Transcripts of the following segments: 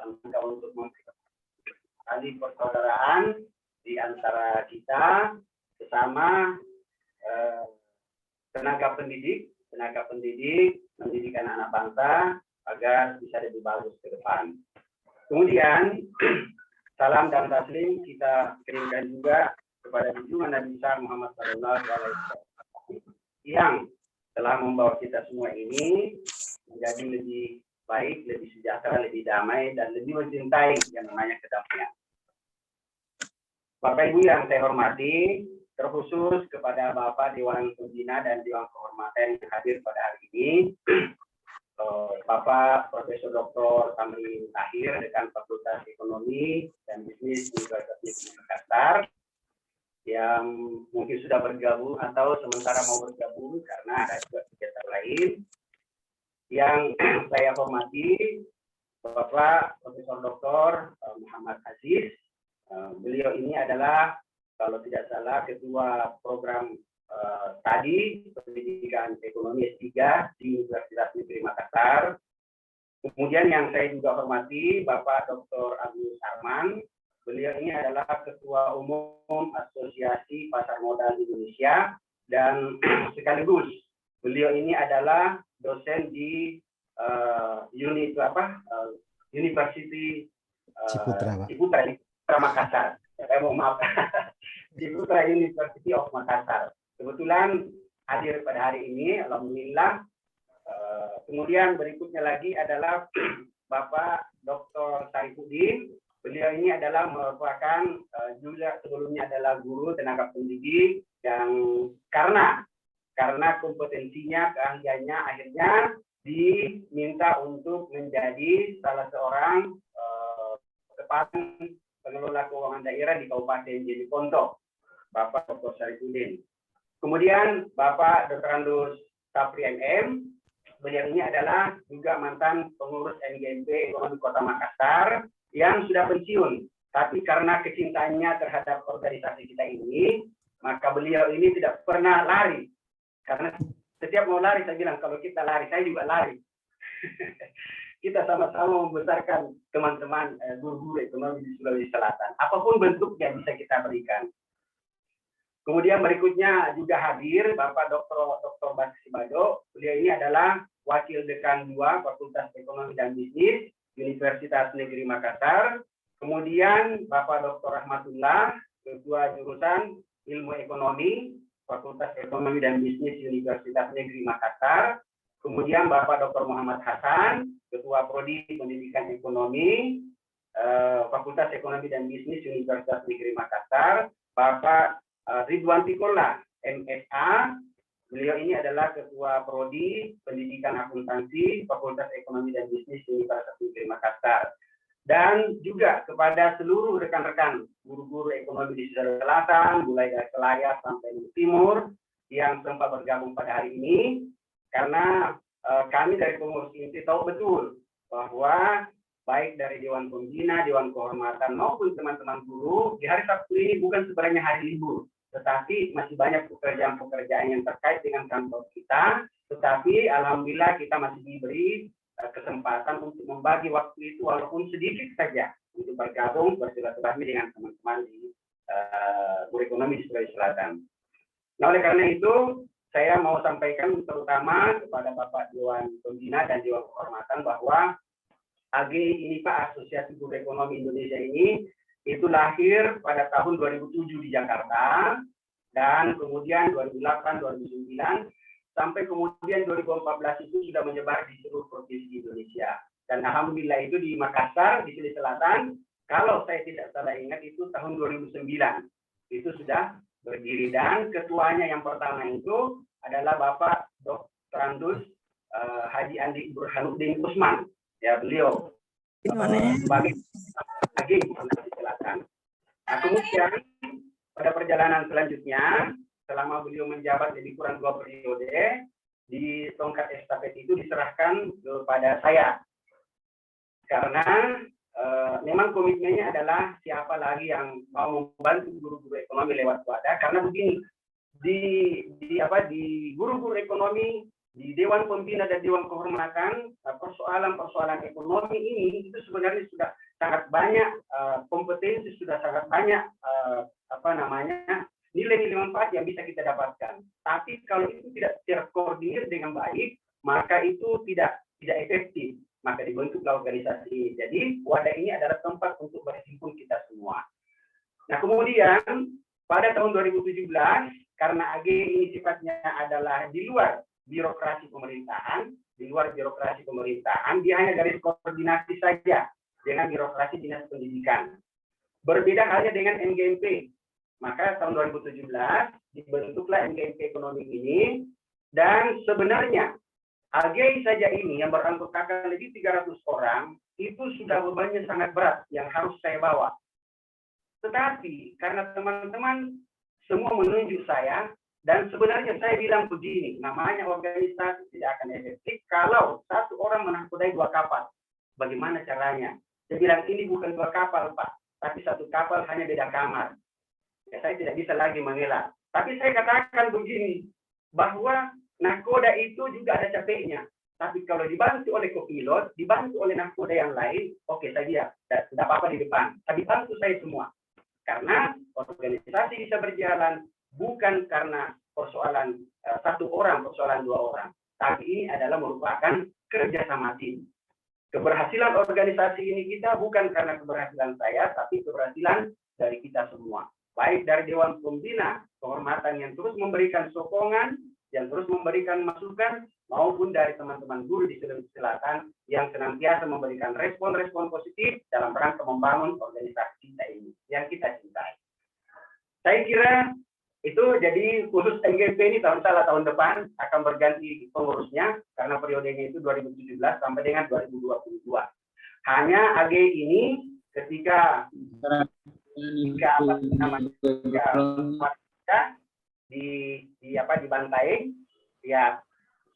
dalam rangka untuk tali persaudaraan di antara kita sesama tenaga pendidik mendidik anak bangsa agar bisa lebih bagus ke depan. Kemudian salam dan taslim kita kirimkan juga kepada junjungan Nabi besar Muhammad SAW yang telah membawa kita semua ini menjadi lebih baik, lebih sejahtera, lebih damai, dan lebih mencintai yang namanya kedamaian. Bapak Ibu yang saya hormati, terkhusus kepada Bapak Dewan Pembina dan Dewan Kehormatan yang hadir pada hari ini, Bapak Profesor Dr. Tamrin Tahir, Dekan Fakultas Ekonomi dan Bisnis Universitas Negeri Makassar, yang mungkin sudah bergabung atau sementara mau bergabung karena ada juga kegiatan lain. Yang saya hormati Bapak Profesor Dr. Muhammad Aziz. Beliau ini adalah, kalau tidak salah, Ketua Program Studi Pendidikan Ekonomi S3 di Universitas Negeri Makassar. Kemudian yang saya juga hormati Bapak Dr. Agus Arman. Beliau ini adalah Ketua Umum Asosiasi Pasar Modal Indonesia dan sekaligus beliau ini adalah dosen di University Ciputra Makassar. Saya mohon maaf, Ciputra University of Makassar. Kebetulan hadir pada hari ini, alhamdulillah. Kemudian berikutnya lagi adalah Bapak Dr. Saifuddin. Beliau ini adalah merupakan juga sebelumnya adalah guru tenaga pendidik yang karena kompetensinya, keahliannya akhirnya diminta untuk menjadi salah seorang kepala pengelola keuangan daerah di Kabupaten Jeneponto, Bapak Dr. Saifuddin. Kemudian Bapak Dr. Andus Sapri MM, beliau ini adalah juga mantan pengurus NGMP Ekonomi Kota Makassar yang sudah pensiun, tapi karena kecintaannya terhadap organisasi kita ini, maka beliau ini tidak pernah lari. Karena setiap mau lari, saya bilang, kalau kita lari, saya juga lari. Kita sama-sama membesarkan teman-teman guru-guru ekonomi di Sulawesi Selatan. Apapun bentuknya bisa kita berikan. Kemudian berikutnya juga hadir Bapak Dr. Basri Bado. Beliau ini adalah Wakil Dekan 2 Fakultas Ekonomi dan Bisnis Universitas Negeri Makassar. Kemudian Bapak Dr. Rahmatullah, Ketua Jurusan Ilmu Ekonomi Fakultas Ekonomi dan Bisnis Universitas Negeri Makassar. Kemudian Bapak Dr. Muhammad Hasan, Ketua Prodi Pendidikan Ekonomi Fakultas Ekonomi dan Bisnis Universitas Negeri Makassar. Bapak Ridwan Tikola, MSA. Beliau ini adalah Ketua Prodi Pendidikan Akuntansi Fakultas Ekonomi dan Bisnis Universitas Negeri Makassar. Dan juga kepada seluruh rekan-rekan guru-guru ekonomi di Sulawesi Selatan, mulai dari Selayar sampai di Timur, yang sempat bergabung pada hari ini, karena kami dari pengurus inti tahu betul bahwa baik dari Dewan Pembina, Dewan Kehormatan maupun teman-teman guru, di hari Sabtu ini bukan sebenarnya hari libur, tetapi masih banyak pekerjaan-pekerjaan yang terkait dengan kantor kita, tetapi alhamdulillah kita masih diberi kesempatan untuk membagi waktu itu walaupun sedikit saja untuk bergabung bersilaturahmi dengan teman-teman di guru ekonomi di Sulawesi Selatan. Nah, oleh karena itu saya mau sampaikan terutama kepada Bapak Dewan Pembina dan Dewan Kehormatan bahwa AG ini Pak, Asosiasi Guru Ekonomi Indonesia ini itu lahir pada tahun 2007 di Jakarta dan kemudian 2008, 2009 sampai kemudian 2014 itu sudah menyebar di seluruh provinsi Indonesia. Dan alhamdulillah itu di Makassar, di Sulawesi Selatan, kalau saya tidak salah ingat itu tahun 2009 itu sudah berdiri dan ketuanya yang pertama itu adalah Bapak Dr. Andus Haji Andi Burhanuddin Usman. Ya, beliau sebagai AG Sulawesi Selatan. Nah, kemudian pada perjalanan selanjutnya selama beliau menjabat lebih kurang 2 periode, di tongkat estafet itu diserahkan kepada saya. Karena memang komitmennya adalah siapa lagi yang mau membantu guru-guru ekonomi lewat wadah, karena begini, di guru-guru ekonomi di Dewan Pembina dan Dewan Kehormatan, persoalan-persoalan ekonomi ini itu sebenarnya sudah sangat banyak kompetensi, sudah sangat banyak nilai-nilai manfaat yang bisa kita dapatkan. Tapi kalau itu tidak terkoordinir dengan baik, maka itu tidak efektif. Maka dibentuklah organisasi ini. Jadi wadah ini adalah tempat untuk berhimpun kita semua. Nah kemudian pada tahun 2017, karena AG ini sifatnya adalah di luar birokrasi pemerintahan, dia hanya garis koordinasi saja dengan birokrasi dinas pendidikan. Berbeda halnya dengan NGMP. Maka tahun 2017 dibentuklah NGMP ekonomi ini, dan sebenarnya AG saja ini yang beranggotakan lebih 300 orang, itu sudah bebannya sangat berat yang harus saya bawa. Tetapi karena teman-teman semua menunjuk saya, dan sebenarnya saya bilang begini, namanya organisasi tidak akan efektif kalau satu orang menahkodai 2 kapal. Bagaimana caranya? Saya bilang ini bukan 2 kapal, Pak, tapi 1 kapal hanya beda kamar. Ya, saya tidak bisa lagi mengelak. Tapi saya katakan begini, bahwa nahkoda itu juga ada capeknya. Tapi kalau dibantu oleh kopilot, dibantu oleh nahkoda yang lain, oke saja, tidak apa-apa di depan. Tapi bantu saya semua. Karena organisasi bisa berjalan bukan karena persoalan 1 orang, persoalan 2 orang. Tapi ini adalah merupakan kerjasama tim. Keberhasilan organisasi ini kita bukan karena keberhasilan saya, tapi keberhasilan dari kita semua. Baik dari Dewan Pembina Kehormatan yang terus memberikan sokongan, yang terus memberikan masukan, maupun dari teman-teman guru di Sulawesi Selatan yang senantiasa memberikan respon-respon positif dalam rangka membangun organisasi kita ini yang kita cintai. Saya kira itu jadi khusus NGMP ini tahun depan akan berganti pengurusnya karena periodenya itu 2017 sampai dengan 2022. Hanya AG ini ketika dibantai, ya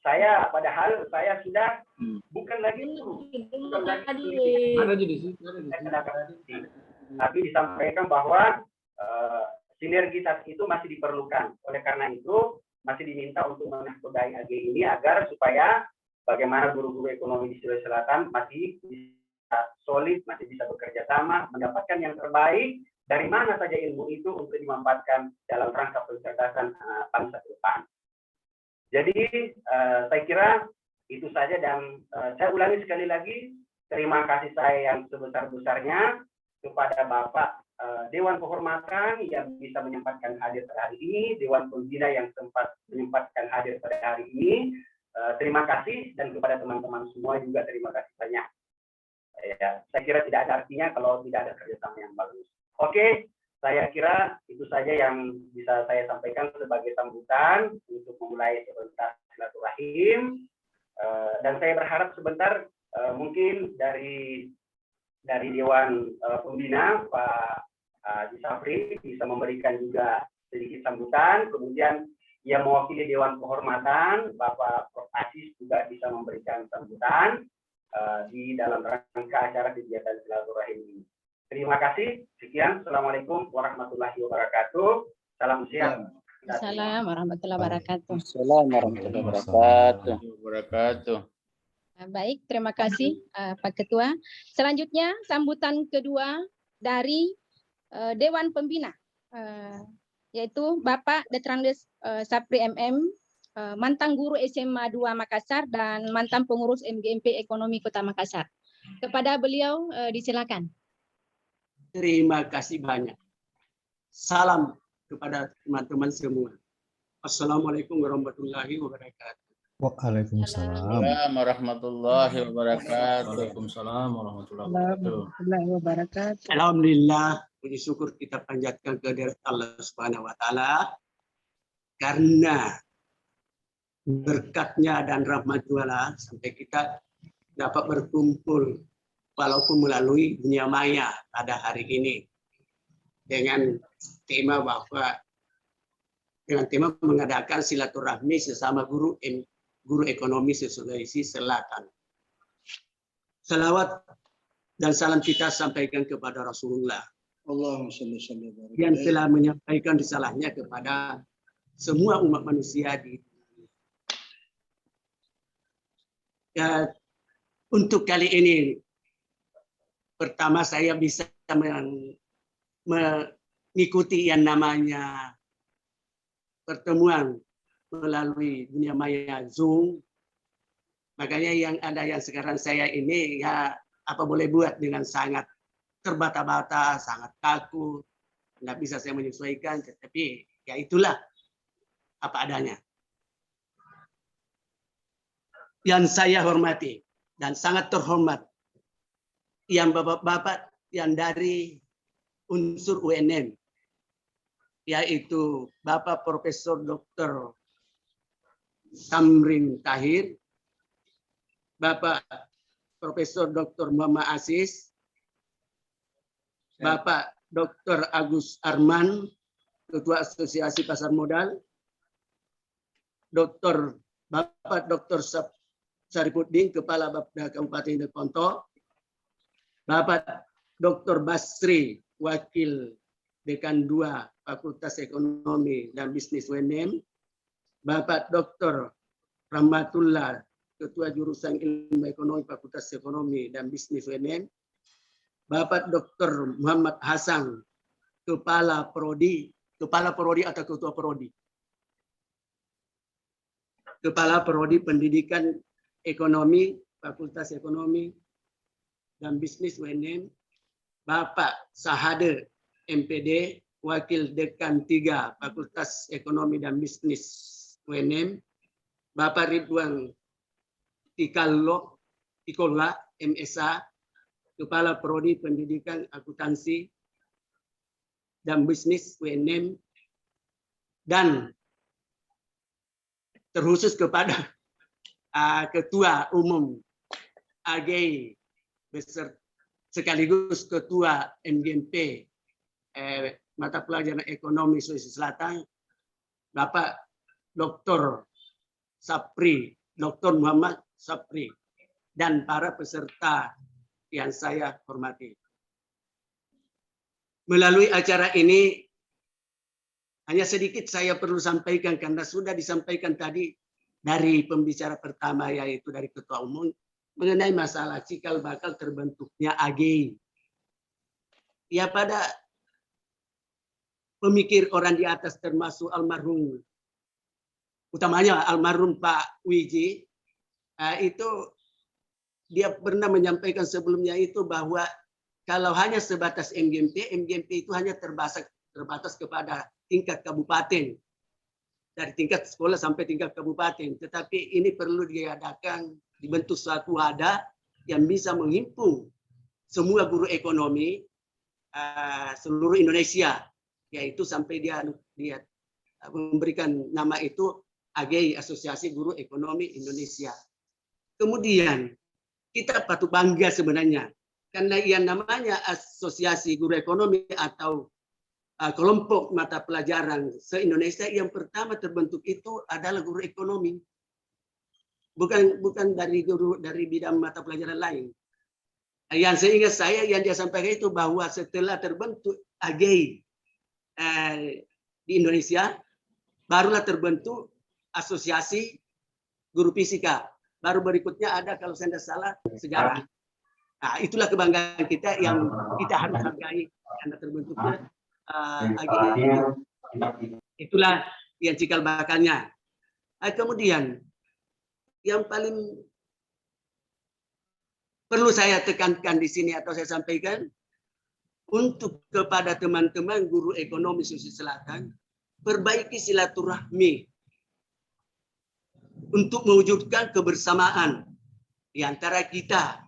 saya padahal saya sudah bukan lagi tapi disampaikan bahwa sinergitas itu masih diperlukan. Oleh karena itu masih diminta untuk menahkodai AG ini agar supaya bagaimana guru-guru ekonomi di Sulawesi Selatan masih bisa solid, masih bisa bekerja sama, mendapatkan yang terbaik dari mana saja ilmu itu untuk dimanfaatkan dalam rangka pencerdasan bangsa ke depan. Jadi saya kira itu saja, dan saya ulangi sekali lagi, terima kasih saya yang sebesar-besarnya kepada Bapak Dewan Kehormatan yang bisa menyempatkan hadir pada hari ini, Dewan Pembina yang sempat menyempatkan hadir pada hari ini. Terima kasih, dan kepada teman-teman semua juga terima kasih banyak. Ya, saya kira tidak ada artinya kalau tidak ada kerjasama yang bagus. Oke, saya kira itu saja yang bisa saya sampaikan sebagai sambutan untuk memulai sebentar silaturahim. Dan saya berharap sebentar mungkin dari Dewan Pembina Pak Haji Safri bisa memberikan juga sedikit sambutan. Kemudian yang mewakili Dewan Kehormatan Bapak Prof. Aziz juga bisa memberikan sambutan di dalam rangka acara kegiatan silaturahim ini. Terima kasih. Sekian. Assalamualaikum warahmatullahi wabarakatuh. Salam siang. Assalamualaikum warahmatullahi wabarakatuh. Assalamualaikum warahmatullahi wabarakatuh. Baik, terima kasih Pak Ketua. Selanjutnya sambutan kedua dari Dewan Pembina, yaitu Bapak Detrandes Sapri MM, mantan guru SMA 2 Makassar dan mantan pengurus MGMP Ekonomi Kota Makassar. Kepada beliau disilakan. Terima kasih banyak. Salam kepada teman-teman semua. Assalamualaikum warahmatullahi wabarakatuh. Waalaikumsalam warahmatullahi wabarakatuh. Waalaikumsalam warahmatullahi wabarakatuh. Alhamdulillah, puji syukur kita panjatkan kehadirat Allah Subhanahu wa taala karena berkatnya dan rahmat Allah sampai kita dapat berkumpul walaupun melalui dunia maya pada hari ini dengan tema mengadakan silaturahmi sesama guru ekonomi Sulawesi Selatan. Salawat dan salam kita sampaikan kepada Rasulullah yang telah menyampaikan risalahnya kepada semua umat manusia di dunia. Ya, untuk kali ini pertama saya bisa mengikuti yang namanya pertemuan melalui dunia maya Zoom. Makanya yang sekarang saya ini ya apa boleh buat dengan sangat terbata-bata, sangat kaku, nggak bisa saya menyesuaikan, tetapi ya itulah apa adanya. Yang saya hormati dan sangat terhormat yang bapak-bapak yang dari unsur UNM, yaitu Bapak Profesor Dr. Tamrin Tahir, Bapak Profesor Dr. Muhammad Aziz, Bapak Dr. Agus Arman, Ketua Asosiasi Pasar Modal, Bapak Dr. Syarifuddin, Kepala Bapeda Kabupaten Deponto, Bapak Dr. Basri, Wakil Dekan 2 Fakultas Ekonomi dan Bisnis UNM, Bapak Dr. Rahmatullah, Ketua Jurusan Ilmu Ekonomi Fakultas Ekonomi dan Bisnis UNM, Bapak Dr. Muhammad Hasan, Kepala Prodi atau Ketua Prodi, Kepala Prodi Pendidikan Ekonomi Fakultas Ekonomi dan Bisnis UNM, Bapak Sahade MPD, Wakil Dekan 3 Fakultas Ekonomi dan Bisnis UNM, Bapak Ridwan Tikola MSA, Kepala Prodi Pendidikan Akuntansi dan Bisnis UNM, dan terkhusus kepada Ketua Umum AGI sekaligus Ketua MGMP Mata Pelajaran Ekonomi Sulawesi Selatan, Bapak Dr. Muhammad Sapri, dan para peserta yang saya hormati. Melalui acara ini, hanya sedikit saya perlu sampaikan karena sudah disampaikan tadi dari pembicara pertama, yaitu dari Ketua Umum, mengenai masalah cikal bakal terbentuknya AGI. Ya, pada pemikir orang di atas termasuk almarhum, utamanya almarhum Pak Wiji, itu dia pernah menyampaikan sebelumnya itu bahwa kalau hanya sebatas MGMP itu hanya terbatas kepada tingkat kabupaten, dari tingkat sekolah sampai tingkat kabupaten. Tetapi ini perlu dibentuk suatu wadah yang bisa menghimpun semua guru ekonomi seluruh Indonesia, yaitu sampai dia memberikan nama itu AGI, Asosiasi Guru Ekonomi Indonesia. Kemudian kita patut bangga sebenarnya karena yang namanya Asosiasi Guru Ekonomi atau kelompok mata pelajaran se-Indonesia yang pertama terbentuk itu adalah guru ekonomi, bukan dari guru dari bidang mata pelajaran lain. Yang seingat saya yang dia sampaikan itu bahwa setelah terbentuk AGI di Indonesia, barulah terbentuk Asosiasi Guru Fisika. Baru berikutnya ada, kalau saya tidak salah, sejarah. Nah, itulah kebanggaan kita yang kita harus hargai karena terbentuknya AGI. Itulah yang cikal bakalnya. Kemudian yang paling perlu saya tekankan di sini atau saya sampaikan untuk kepada teman-teman guru ekonomi Sulawesi Selatan, perbaiki silaturahmi untuk mewujudkan kebersamaan di antara kita.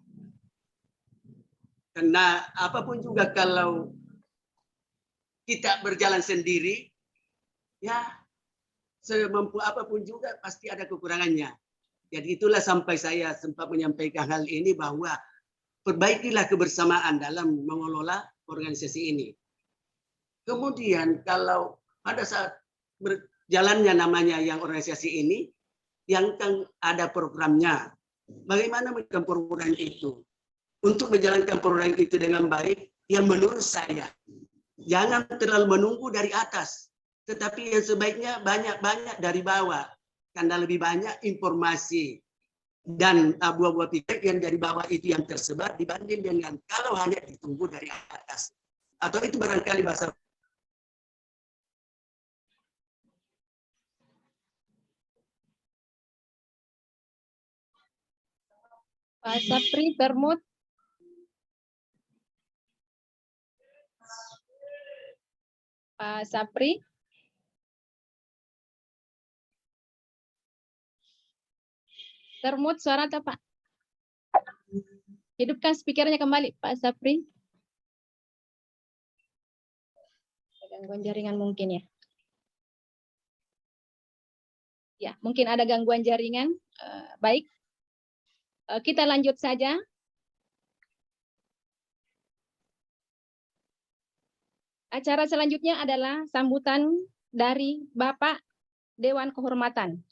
Karena apapun juga kalau kita berjalan sendiri, ya semampu apapun juga pasti ada kekurangannya. Jadi itulah sampai saya sempat menyampaikan hal ini bahwa perbaikilah kebersamaan dalam mengelola organisasi ini. Kemudian kalau pada saat berjalannya namanya yang organisasi ini, yang kan ada programnya. Bagaimana menjalankan program itu? Untuk menjalankan program itu dengan baik, yang menurut saya, jangan terlalu menunggu dari atas. Tetapi yang sebaiknya banyak-banyak dari bawah. Karena lebih banyak informasi dan buah-buah piker yang dari bawah itu yang tersebar dibanding dengan kalau hanya ditumbuh dari atas. Atau itu barangkali bahasa Pak Sapri Termut. Pak Sapri. Termut suara atau Pak? Hidupkan speakernya kembali Pak Sapri. Gangguan jaringan mungkin ya. Ya, mungkin ada gangguan jaringan. Baik. Kita lanjut saja. Acara selanjutnya adalah sambutan dari Bapak Dewan Kehormatan.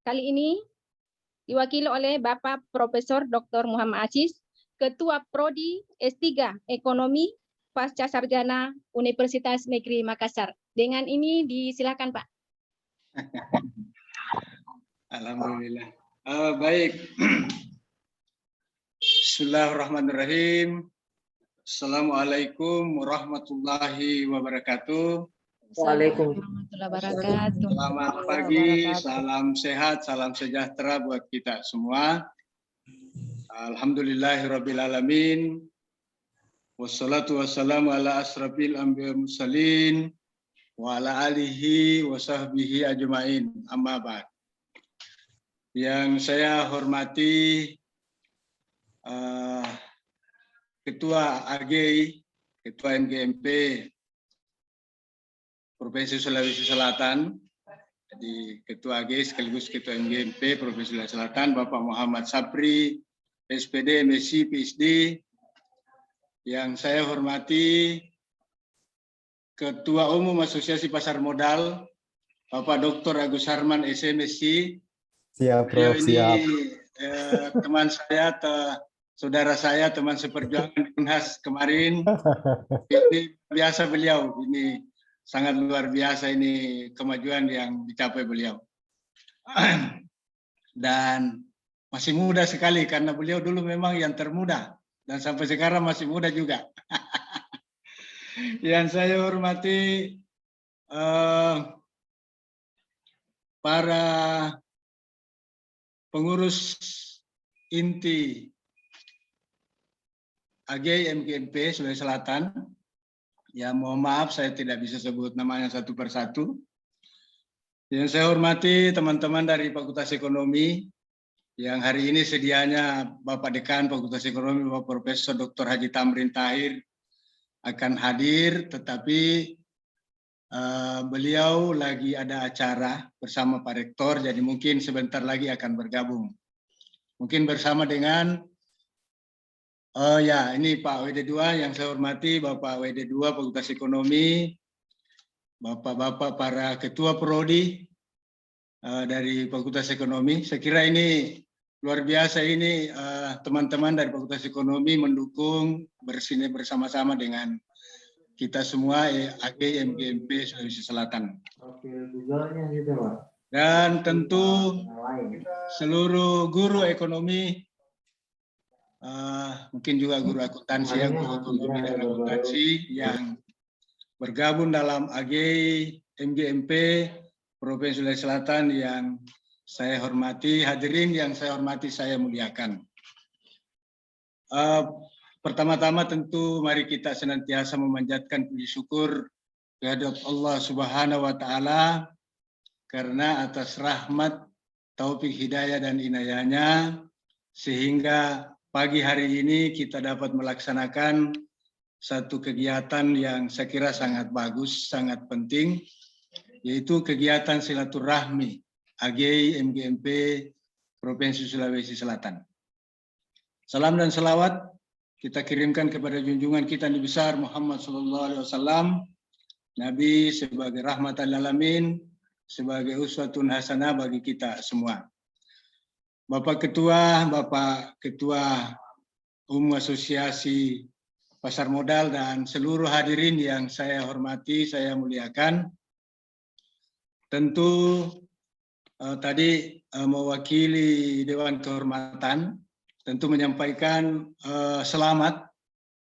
Kali ini diwakili oleh Bapak Profesor Dr. Muhammad Aziz, Ketua Prodi S3 Ekonomi Pasca Sarjana Universitas Negeri Makassar. Dengan ini disilakan Pak. Alhamdulillah. Baik. Bismillahirrahmanirrahim. Assalamualaikum warahmatullahi wabarakatuh. Waalaikumsalam warahmatullahi wabarakatuh. Selamat pagi, salam sehat, salam sejahtera buat kita semua. Alhamdulillahirrabbilalamin. Wassalatu wassalamu ala asrafil anbiya mursalin wa ala alihi wa sahbihi ajma'in. Amma ba'd. Yang saya hormati Ketua AG, Ketua MGMP Provinsi Sulawesi Selatan, jadi Ketua AG sekaligus Ketua MGMP Provinsi Sulawesi Selatan, Bapak Muhammad Sapri, SPD, MSc, PhD. Yang saya hormati Ketua Umum Asosiasi Pasar Modal, Bapak Dr. Agus Harman, SMSc. Siap, Prof. Siap. Teman saya, saudara saya, teman seperjuangan Unhas kemarin. Ini biasa beliau, ini sangat luar biasa ini kemajuan yang dicapai beliau. Dan masih muda sekali karena beliau dulu memang yang termuda dan sampai sekarang masih muda juga. Yang saya hormati para pengurus inti AG MGMP Sulawesi Selatan. Ya, mohon maaf saya tidak bisa sebut namanya satu persatu. Yang saya hormati teman-teman dari Fakultas Ekonomi yang hari ini sedianya Bapak Dekan Fakultas Ekonomi Bapak Profesor Dr. Haji Tamrin Tahir akan hadir, tetapi beliau lagi ada acara bersama Pak Rektor, jadi mungkin sebentar lagi akan bergabung. Mungkin bersama dengan ini Pak WD2 yang saya hormati, Bapak WD2 Fakultas Ekonomi, Bapak-bapak para ketua prodi dari Fakultas Ekonomi. Saya kira ini luar biasa ini teman-teman dari Fakultas Ekonomi mendukung bersini bersama-sama dengan kita semua AG MGMP Sulawesi Selatan. Dan tentu seluruh guru ekonomi, mungkin juga guru akuntansi, guru ekonomi dan akuntansi yang bergabung dalam AG MGMP Provinsi Sulawesi Selatan yang saya hormati, hadirin yang saya hormati, saya muliakan. Pertama-tama tentu mari kita senantiasa memanjatkan puji syukur kehadirat Allah Subhanahu wa taala karena atas rahmat, taufik, hidayah dan inayahnya sehingga pagi hari ini kita dapat melaksanakan satu kegiatan yang saya kira sangat bagus, sangat penting, yaitu kegiatan silaturahmi AG MGMP Provinsi Sulawesi Selatan. Salam dan salawat kita kirimkan kepada junjungan kita Nabi besar Muhammad SAW, Nabi sebagai rahmatan lil alamin, sebagai uswatun hasanah bagi kita semua. Bapak Ketua Umum Asosiasi Pasar Modal dan seluruh hadirin yang saya hormati, saya muliakan. Tentu tadi mewakili Dewan Kehormatan tentu menyampaikan selamat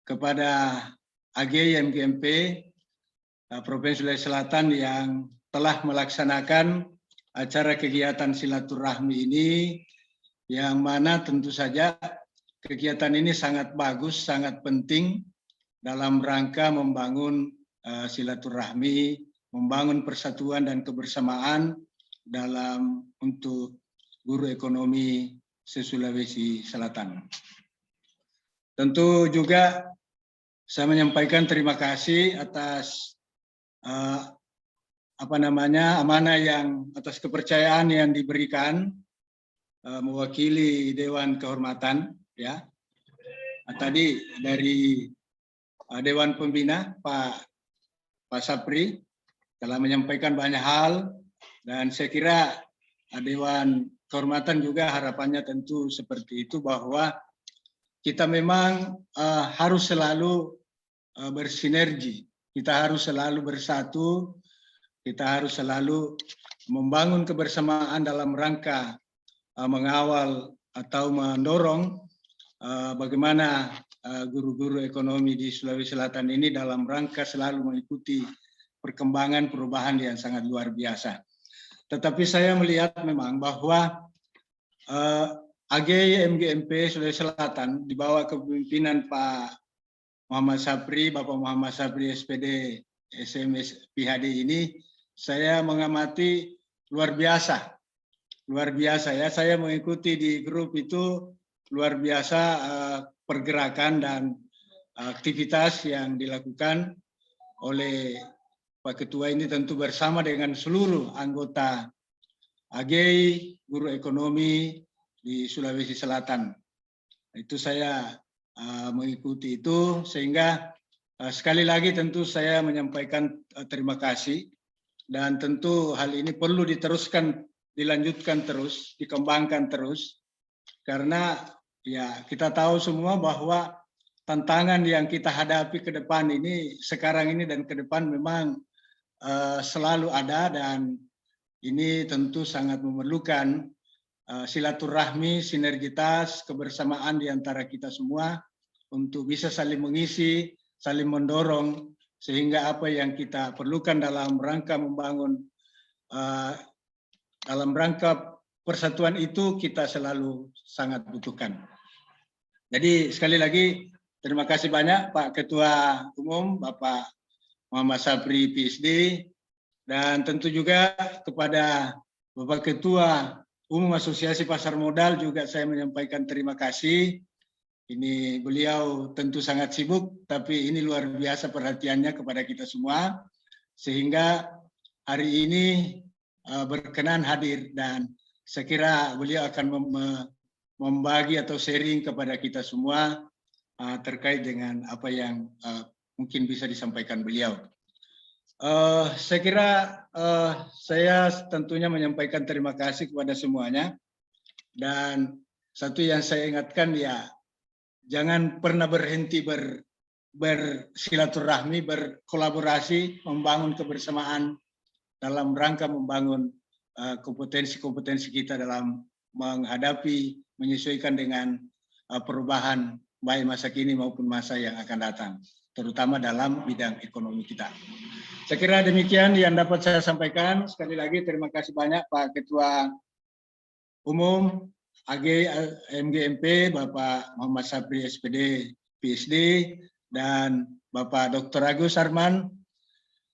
kepada AGI MGMP Provinsi Sulawesi Selatan yang telah melaksanakan acara kegiatan silaturahmi ini, yang mana tentu saja kegiatan ini sangat bagus, sangat penting dalam rangka membangun silaturahmi, membangun persatuan dan kebersamaan untuk guru ekonomi se-Sulawesi Selatan. Tentu juga saya menyampaikan terima kasih atas amanah atas kepercayaan yang diberikan mewakili Dewan Kehormatan, ya. Tadi dari Dewan Pembina Pak Sapri telah menyampaikan banyak hal, dan saya kira Dewan Kehormatan juga harapannya tentu seperti itu, bahwa kita memang harus selalu bersinergi, kita harus selalu bersatu, kita harus selalu membangun kebersamaan dalam rangka mengawal atau mendorong bagaimana guru-guru ekonomi di Sulawesi Selatan ini dalam rangka selalu mengikuti perkembangan perubahan yang sangat luar biasa. Tetapi saya melihat memang bahwa AGI MGMP Sulawesi Selatan di bawah kepemimpinan Pak Muhammad Sapri, Bapak Muhammad Sapri SPD SMS PhD ini, saya mengamati luar biasa ya. Saya mengikuti di grup itu, luar biasa pergerakan dan aktivitas yang dilakukan oleh Pak Ketua ini, tentu bersama dengan seluruh anggota AGI guru ekonomi di Sulawesi Selatan. Itu saya mengikuti itu, sehingga sekali lagi tentu saya menyampaikan terima kasih, dan tentu hal ini perlu diteruskan, dilanjutkan terus, dikembangkan terus, karena ya kita tahu semua bahwa tantangan yang kita hadapi ke depan ini, sekarang ini dan ke depan memang selalu ada, dan ini tentu sangat memerlukan silaturahmi, sinergitas, kebersamaan di antara kita semua untuk bisa saling mengisi, saling mendorong, sehingga apa yang kita perlukan dalam rangka membangun, dalam rangka persatuan itu kita selalu sangat butuhkan. Jadi sekali lagi terima kasih banyak Pak Ketua Umum Bapak Muhammad Sapri PSD, dan tentu juga kepada Bapak Ketua Umum Asosiasi Pasar Modal juga saya menyampaikan terima kasih. Ini beliau tentu sangat sibuk, tapi ini luar biasa perhatiannya kepada kita semua, sehingga hari ini berkenan hadir, dan saya kira beliau akan membagi atau sharing kepada kita semua terkait dengan apa yang mungkin bisa disampaikan beliau. Saya kira saya tentunya menyampaikan terima kasih kepada semuanya, dan satu yang saya ingatkan, ya jangan pernah berhenti bersilaturahmi, berkolaborasi, membangun kebersamaan dalam rangka membangun kompetensi-kompetensi kita dalam menghadapi, menyesuaikan dengan perubahan baik masa kini maupun masa yang akan datang, terutama dalam bidang ekonomi kita. Saya kira demikian yang dapat saya sampaikan. Sekali lagi terima kasih banyak Pak Ketua Umum AGI MGMP Bapak Muhammad Sapri SPD PSD, dan Bapak Dr. Agus Arman.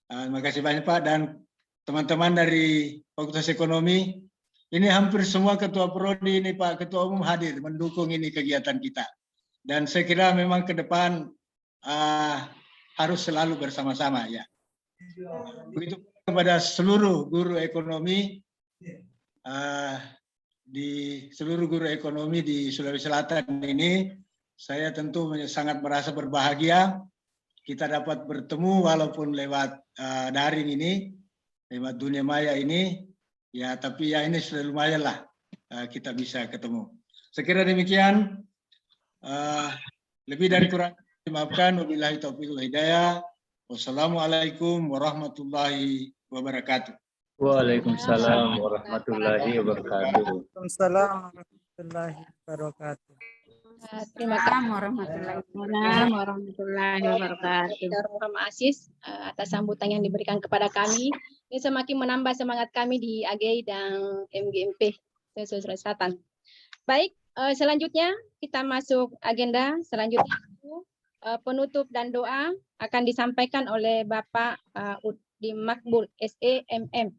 Terima kasih banyak Pak, dan teman-teman dari Fakultas Ekonomi. Ini hampir semua ketua prodi ini Pak Ketua Umum hadir mendukung ini kegiatan kita. Dan saya kira memang ke depan harus selalu bersama-sama, ya. Begitu kepada seluruh guru ekonomi di seluruh guru ekonomi di Sulawesi Selatan ini, saya tentu sangat merasa berbahagia kita dapat bertemu walaupun lewat daring ini, lewat dunia maya ini, ya, tapi ya ini sudah lumayan lah kita bisa ketemu. Saya kira demikian. Lebih dari kurang dimaafkan. Wabillahi taufiq wal hidayah. Wassalamualaikum warahmatullahi wabarakatuh. Waalaikumsalam warahmatullahi wabarakatuh. Waalaikumsalam warahmatullahi wabarakatuh. Terima kasih warahmatullahi wabarakatuh. Terima kasih atas sambutan yang diberikan kepada kami. Ini semakin menambah semangat kami di AGI dan MGMP Sulawesi Selatan. Baik, selanjutnya kita masuk agenda selanjutnya. Penutup dan doa akan disampaikan oleh Bapak Udin Makbul SEMM.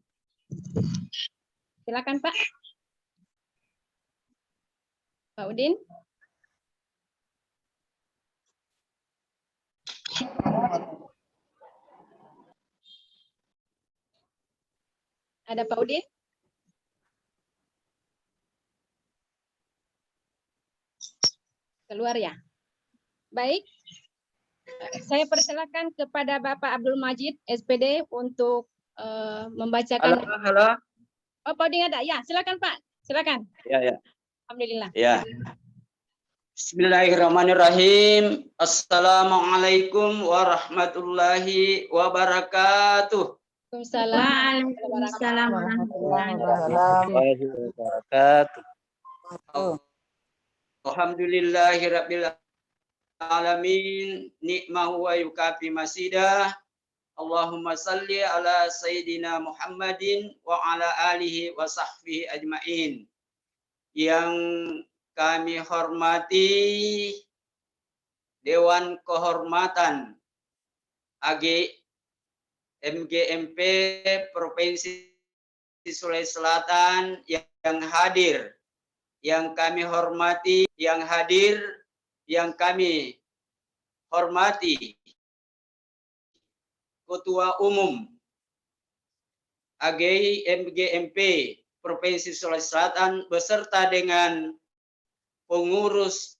Silakan Pak. Pak Udin. Ada Pak Udin? Keluar ya? Baik. Saya persilakan kepada Bapak Abdul Majid SPD untuk membacakan. Halo. Oh, Pak Udin ada? Ya, silakan Pak. Silakan. Ya. Alhamdulillah. Ya. Bismillahirrahmanirrahim. Assalamualaikum warahmatullahi wabarakatuh. Waalaikumsalam warahmatullahi wabarakatuh. Alhamdulillahirabbil alamin, nikmahu wa yukafi masidah. Allahumma salli ala sayyidina Muhammadin wa ala alihi wa sahbihi ajmain. Yang kami hormati Dewan Kehormatan AG MGMP Provinsi Sulawesi Selatan yang hadir, yang kami hormati, yang hadir, yang kami hormati Ketua Umum AGI MGMP Provinsi Sulawesi Selatan beserta dengan pengurus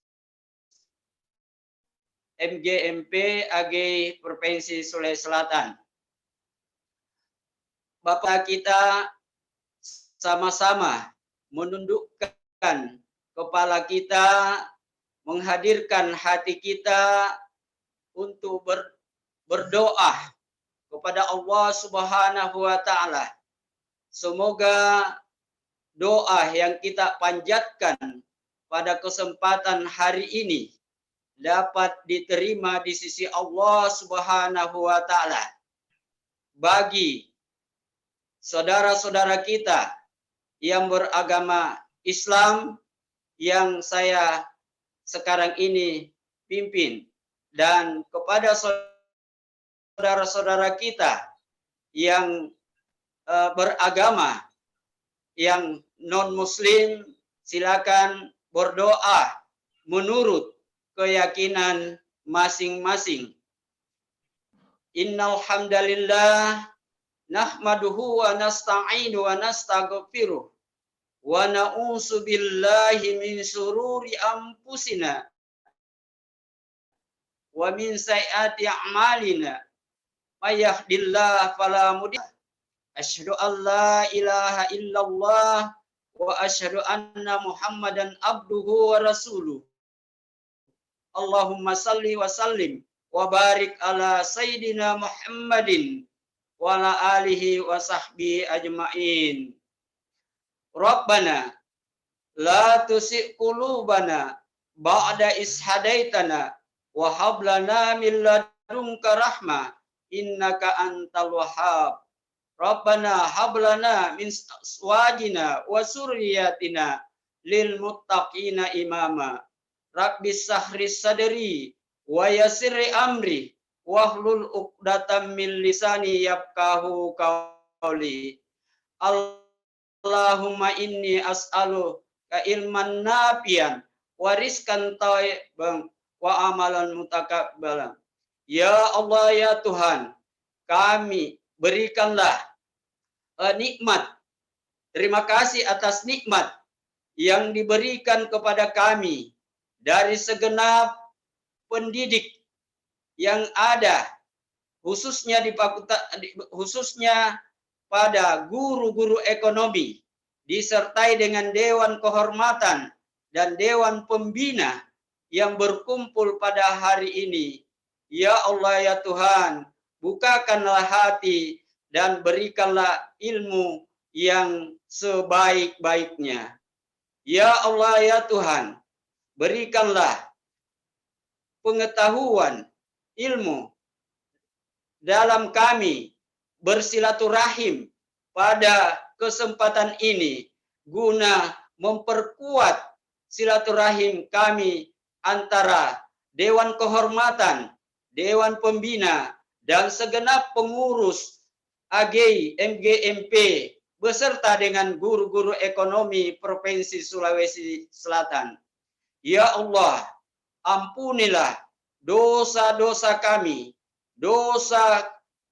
MGMP AGI Provinsi Sulawesi Selatan. Bapak kita sama-sama menundukkan kepala kita, menghadirkan hati kita untuk berdoa kepada Allah Subhanahu wa Ta'ala. Semoga doa yang kita panjatkan pada kesempatan hari ini dapat diterima di sisi Allah Subhanahu wa Ta'ala. Bagi saudara-saudara kita yang beragama Islam yang saya sekarang ini pimpin, dan kepada saudara-saudara kita yang beragama yang non-muslim, silakan berdoa menurut keyakinan masing-masing. Innal hamdalillah nahmaduhu wa nasta'inu wa nastaghfiruh wa na'udzu billahi min syururi anfusina wa min sayyiati a'malina may yahdihillahu fala mudilla lahu. Asyhadu an la ilaha illallah wa asyhadu anna Muhammadan abduhu wa rasuluh. Allahumma salli wa sallim wa barik ala sayyidina Muhammadin wa ala alihi wa sahbihi ajma'in. Rabbana la tusi' qulubana ba'da is hadaitana wa hab lana min ladunka rahmah innaka antal wahhab. Rabbana hab lana min azwajina wa surriyatina lil muttaqina imama. Rabbis sahri sadri wa yassir amri wahlul 'uqdatam min lisani yafqahu qawli. Allahumma inni as'aluka ilman nafian wa rizqan thayyiban wa amalan mutakabbalan. Ya Allah, ya Tuhan, kami berikanlah nikmat. Terima kasih atas nikmat yang diberikan kepada kami dari segenap pendidik yang ada, khususnya pada guru-guru ekonomi, disertai dengan Dewan Kehormatan dan Dewan Pembina yang berkumpul pada hari ini. Ya Allah, ya Tuhan, bukakanlah hati dan berikanlah ilmu yang sebaik-baiknya. Ya Allah ya Tuhan, berikanlah pengetahuan, ilmu dalam kami bersilaturahim pada kesempatan ini guna memperkuat silaturahim kami antara Dewan Kehormatan, Dewan Pembina, dan segenap pengurus AGI MGMP beserta dengan guru-guru ekonomi Provinsi Sulawesi Selatan. Ya Allah, ampunilah dosa-dosa kami, dosa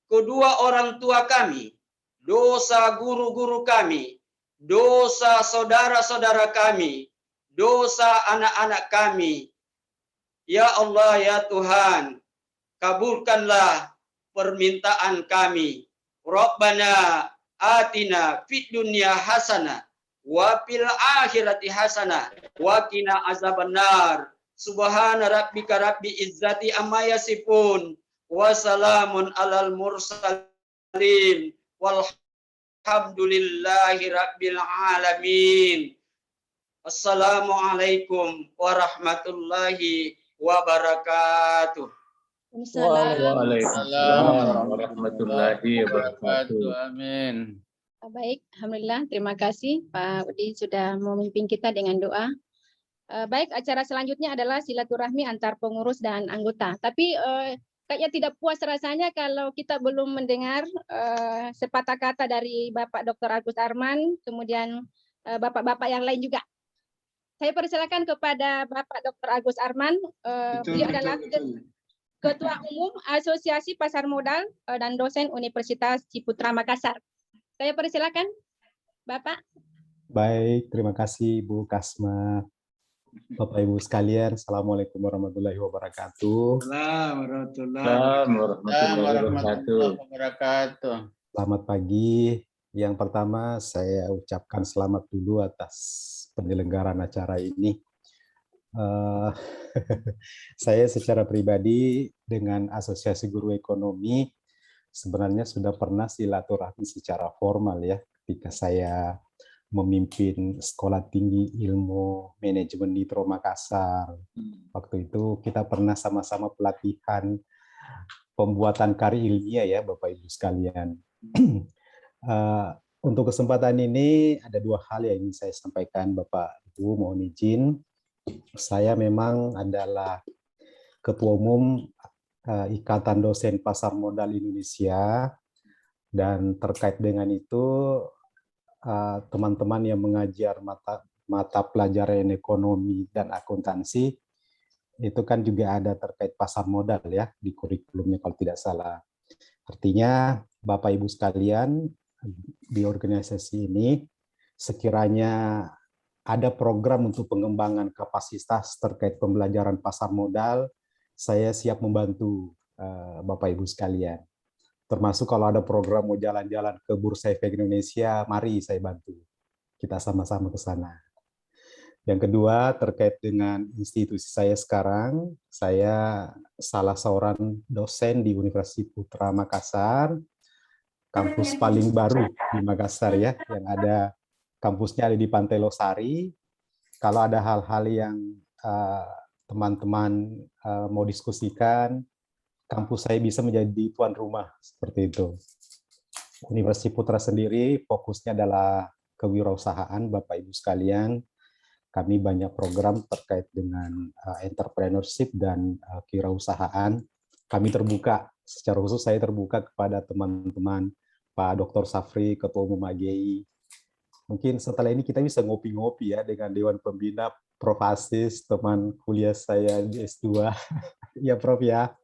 kedua orang tua kami, dosa guru-guru kami, dosa saudara-saudara kami, dosa anak-anak kami. Ya Allah, ya Tuhan, kabulkanlah permintaan kami. Rabbana atina fid dunya hasanah wa fil akhirati hasanah wa qina azabannar. Subhana rabbika rabbil izzati amma yasifun wa salamun alal mursalin walhamdulillahi rabbil alamin. Assalamualaikum warahmatullahi wabarakatuh. Waalaikumsalam warahmatullahi wabarakatuh. Amin. Baik, alhamdulillah. Terima kasih Pak Udi sudah memimpin kita dengan doa. Baik, acara selanjutnya adalah silaturahmi antar pengurus dan anggota. Tapi kayaknya tidak puas rasanya kalau kita belum mendengar sepatah kata dari Bapak Dr. Agus Arman, kemudian bapak-bapak yang lain juga. Saya persilakan kepada Bapak Dr. Agus Arman. Beliau adalah Ketua Umum Asosiasi Pasar Modal dan dosen Universitas Ciputra Makassar. Saya persilakan, Bapak. Baik, terima kasih Bu Kasma. Bapak Ibu sekalian, Assalamualaikum warahmatullahi wabarakatuh. Assalamualaikum warahmatullahi wabarakatuh. Selamat pagi. Yang pertama saya ucapkan selamat dulu atas penyelenggaraan acara ini. Saya secara pribadi dengan Asosiasi Guru Ekonomi sebenarnya sudah pernah silaturahmi secara formal ya ketika saya memimpin Sekolah Tinggi Ilmu Manajemen Nitro Makassar. Waktu itu kita pernah sama-sama pelatihan pembuatan karya ilmiah ya Bapak Ibu sekalian. Untuk kesempatan ini ada dua hal yang ingin saya sampaikan Bapak Ibu, mohon izin. Saya memang adalah Ketua Umum Ikatan Dosen Pasar Modal Indonesia, dan terkait dengan itu teman-teman yang mengajar mata pelajaran ekonomi dan akuntansi itu kan juga ada terkait pasar modal ya di kurikulumnya kalau tidak salah. Artinya Bapak Ibu sekalian di organisasi ini sekiranya ada program untuk pengembangan kapasitas terkait pembelajaran pasar modal, saya siap membantu Bapak Ibu sekalian. Termasuk kalau ada program mau jalan-jalan ke Bursa Efek Indonesia, mari saya bantu. Kita sama-sama ke sana. Yang kedua, terkait dengan institusi saya sekarang, saya salah seorang dosen di Universitas Ciputra Makassar, kampus paling baru di Makassar ya, yang ada kampusnya ada di Pantai Losari. Kalau ada hal-hal yang teman-teman mau diskusikan, kampus saya bisa menjadi tuan rumah seperti itu. Universitas Ciputra sendiri fokusnya adalah kewirausahaan, Bapak Ibu sekalian. Kami banyak program terkait dengan entrepreneurship dan kewirausahaan. Kami terbuka, secara khusus saya terbuka kepada teman-teman Pak Dr. Safri, Ketua Umum AGI. Mungkin setelah ini kita bisa ngopi-ngopi ya dengan Dewan Pembina, Prof. Asis, teman kuliah saya di S2. Ya Prof ya.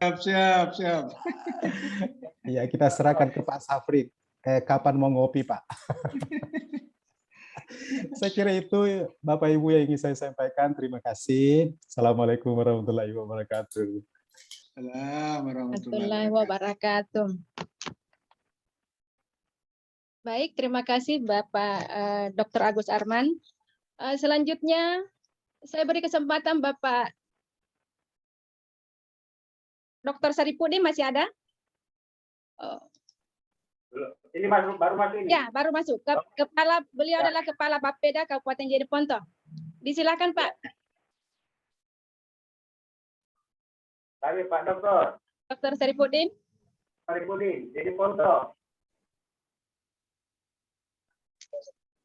Siap. Ya, kita serahkan ke Pak Safri. Kapan mau ngopi, Pak? Saya kira itu Bapak Ibu yang ingin saya sampaikan. Terima kasih. Assalamualaikum warahmatullahi wabarakatuh. Warahmatullahi wabarakatuh. Baik, terima kasih Bapak Dr. Agus Arman. Selanjutnya saya beri kesempatan Bapak Dr. Saripudin, masih ada? Ini baru masuk ini. Ya, baru masuk. Beliau adalah Kepala Bapeda Kabupaten Jeneponto. Disilakan Pak. Kami Pak Dokter. Dr. Saripudin. Jeneponto.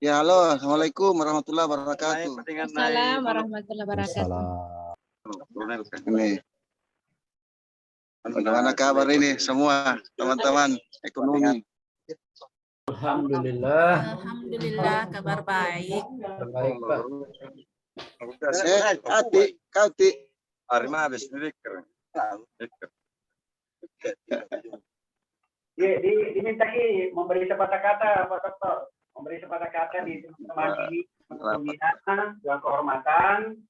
Ya, halo. Assalamualaikum warahmatullahi wabarakatuh. Assalamualaikum warahmatullahi wabarakatuh. Ini. Bagaimana kabar ini semua teman-teman ekonomi? Alhamdulillah. Alhamdulillah, kabar baik. Baik, Pak. Kau ti. Arima habis dikir. Dimintai memberi sepatah kata Pak Dokter. Memberi sepatah kata di teman ini pembinaan dengan kehormatan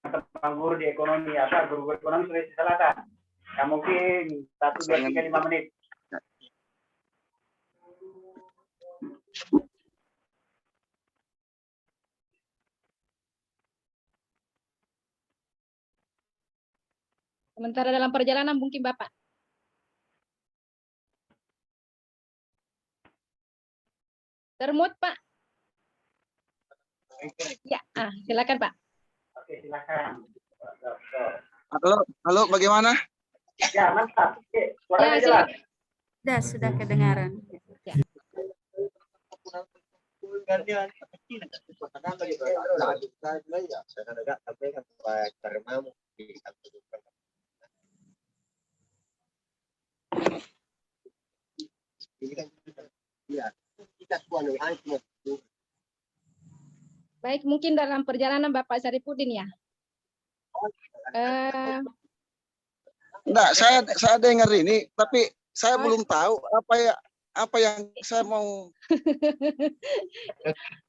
teman guru di ekonomi guru ekonomi Sulawesi Selatan. Ya, mungkin 1, 2, 3, 5 menit. Sementara dalam perjalanan mungkin Bapak. Termut Pak. Ya, silakan Pak. Oke, silakan. Halo, bagaimana? Ya, mantap. Oke, suaranya jelas. Sudah kedengaran. Ya. Baik, mungkin dalam perjalanan Bapak Saripudin ya. Enggak, saya dengar ini, tapi saya belum tahu apa yang saya mau.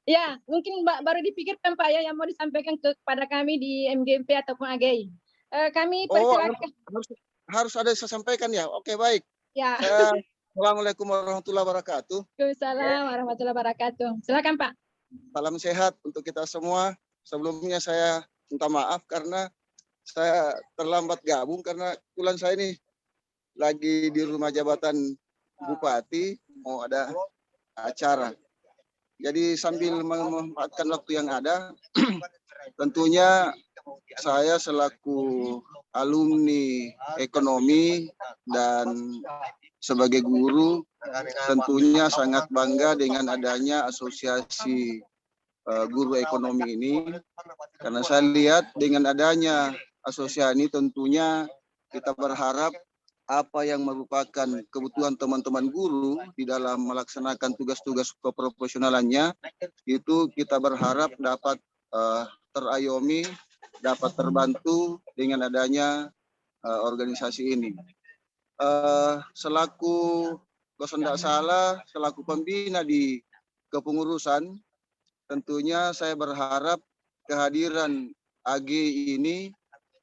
Ya, mungkin baru dipikirkan Pak ya yang mau disampaikan kepada kami di MGMP ataupun AGI. Kami persilakan. Harus ada yang saya sampaikan ya. Oke, baik. Ya. Assalamualaikum warahmatullahi wabarakatuh. Waalaikumsalam warahmatullahi wabarakatuh. Silakan Pak. Salam sehat untuk kita semua. Sebelumnya saya minta maaf karena saya terlambat gabung karena kebetulan saya ini lagi di rumah jabatan Bupati mau ada acara. Jadi sambil memanfaatkan waktu yang ada, tentunya saya selaku alumni ekonomi dan sebagai guru tentunya sangat bangga dengan adanya asosiasi guru ekonomi ini, karena saya lihat dengan adanya asosiasi ini tentunya kita berharap apa yang merupakan kebutuhan teman-teman guru di dalam melaksanakan tugas-tugas keprofesionalannya itu kita berharap dapat terayomi, dapat terbantu dengan adanya organisasi ini. Selaku kalau tidak salah, selaku pembina di kepengurusan, tentunya saya berharap kehadiran AG ini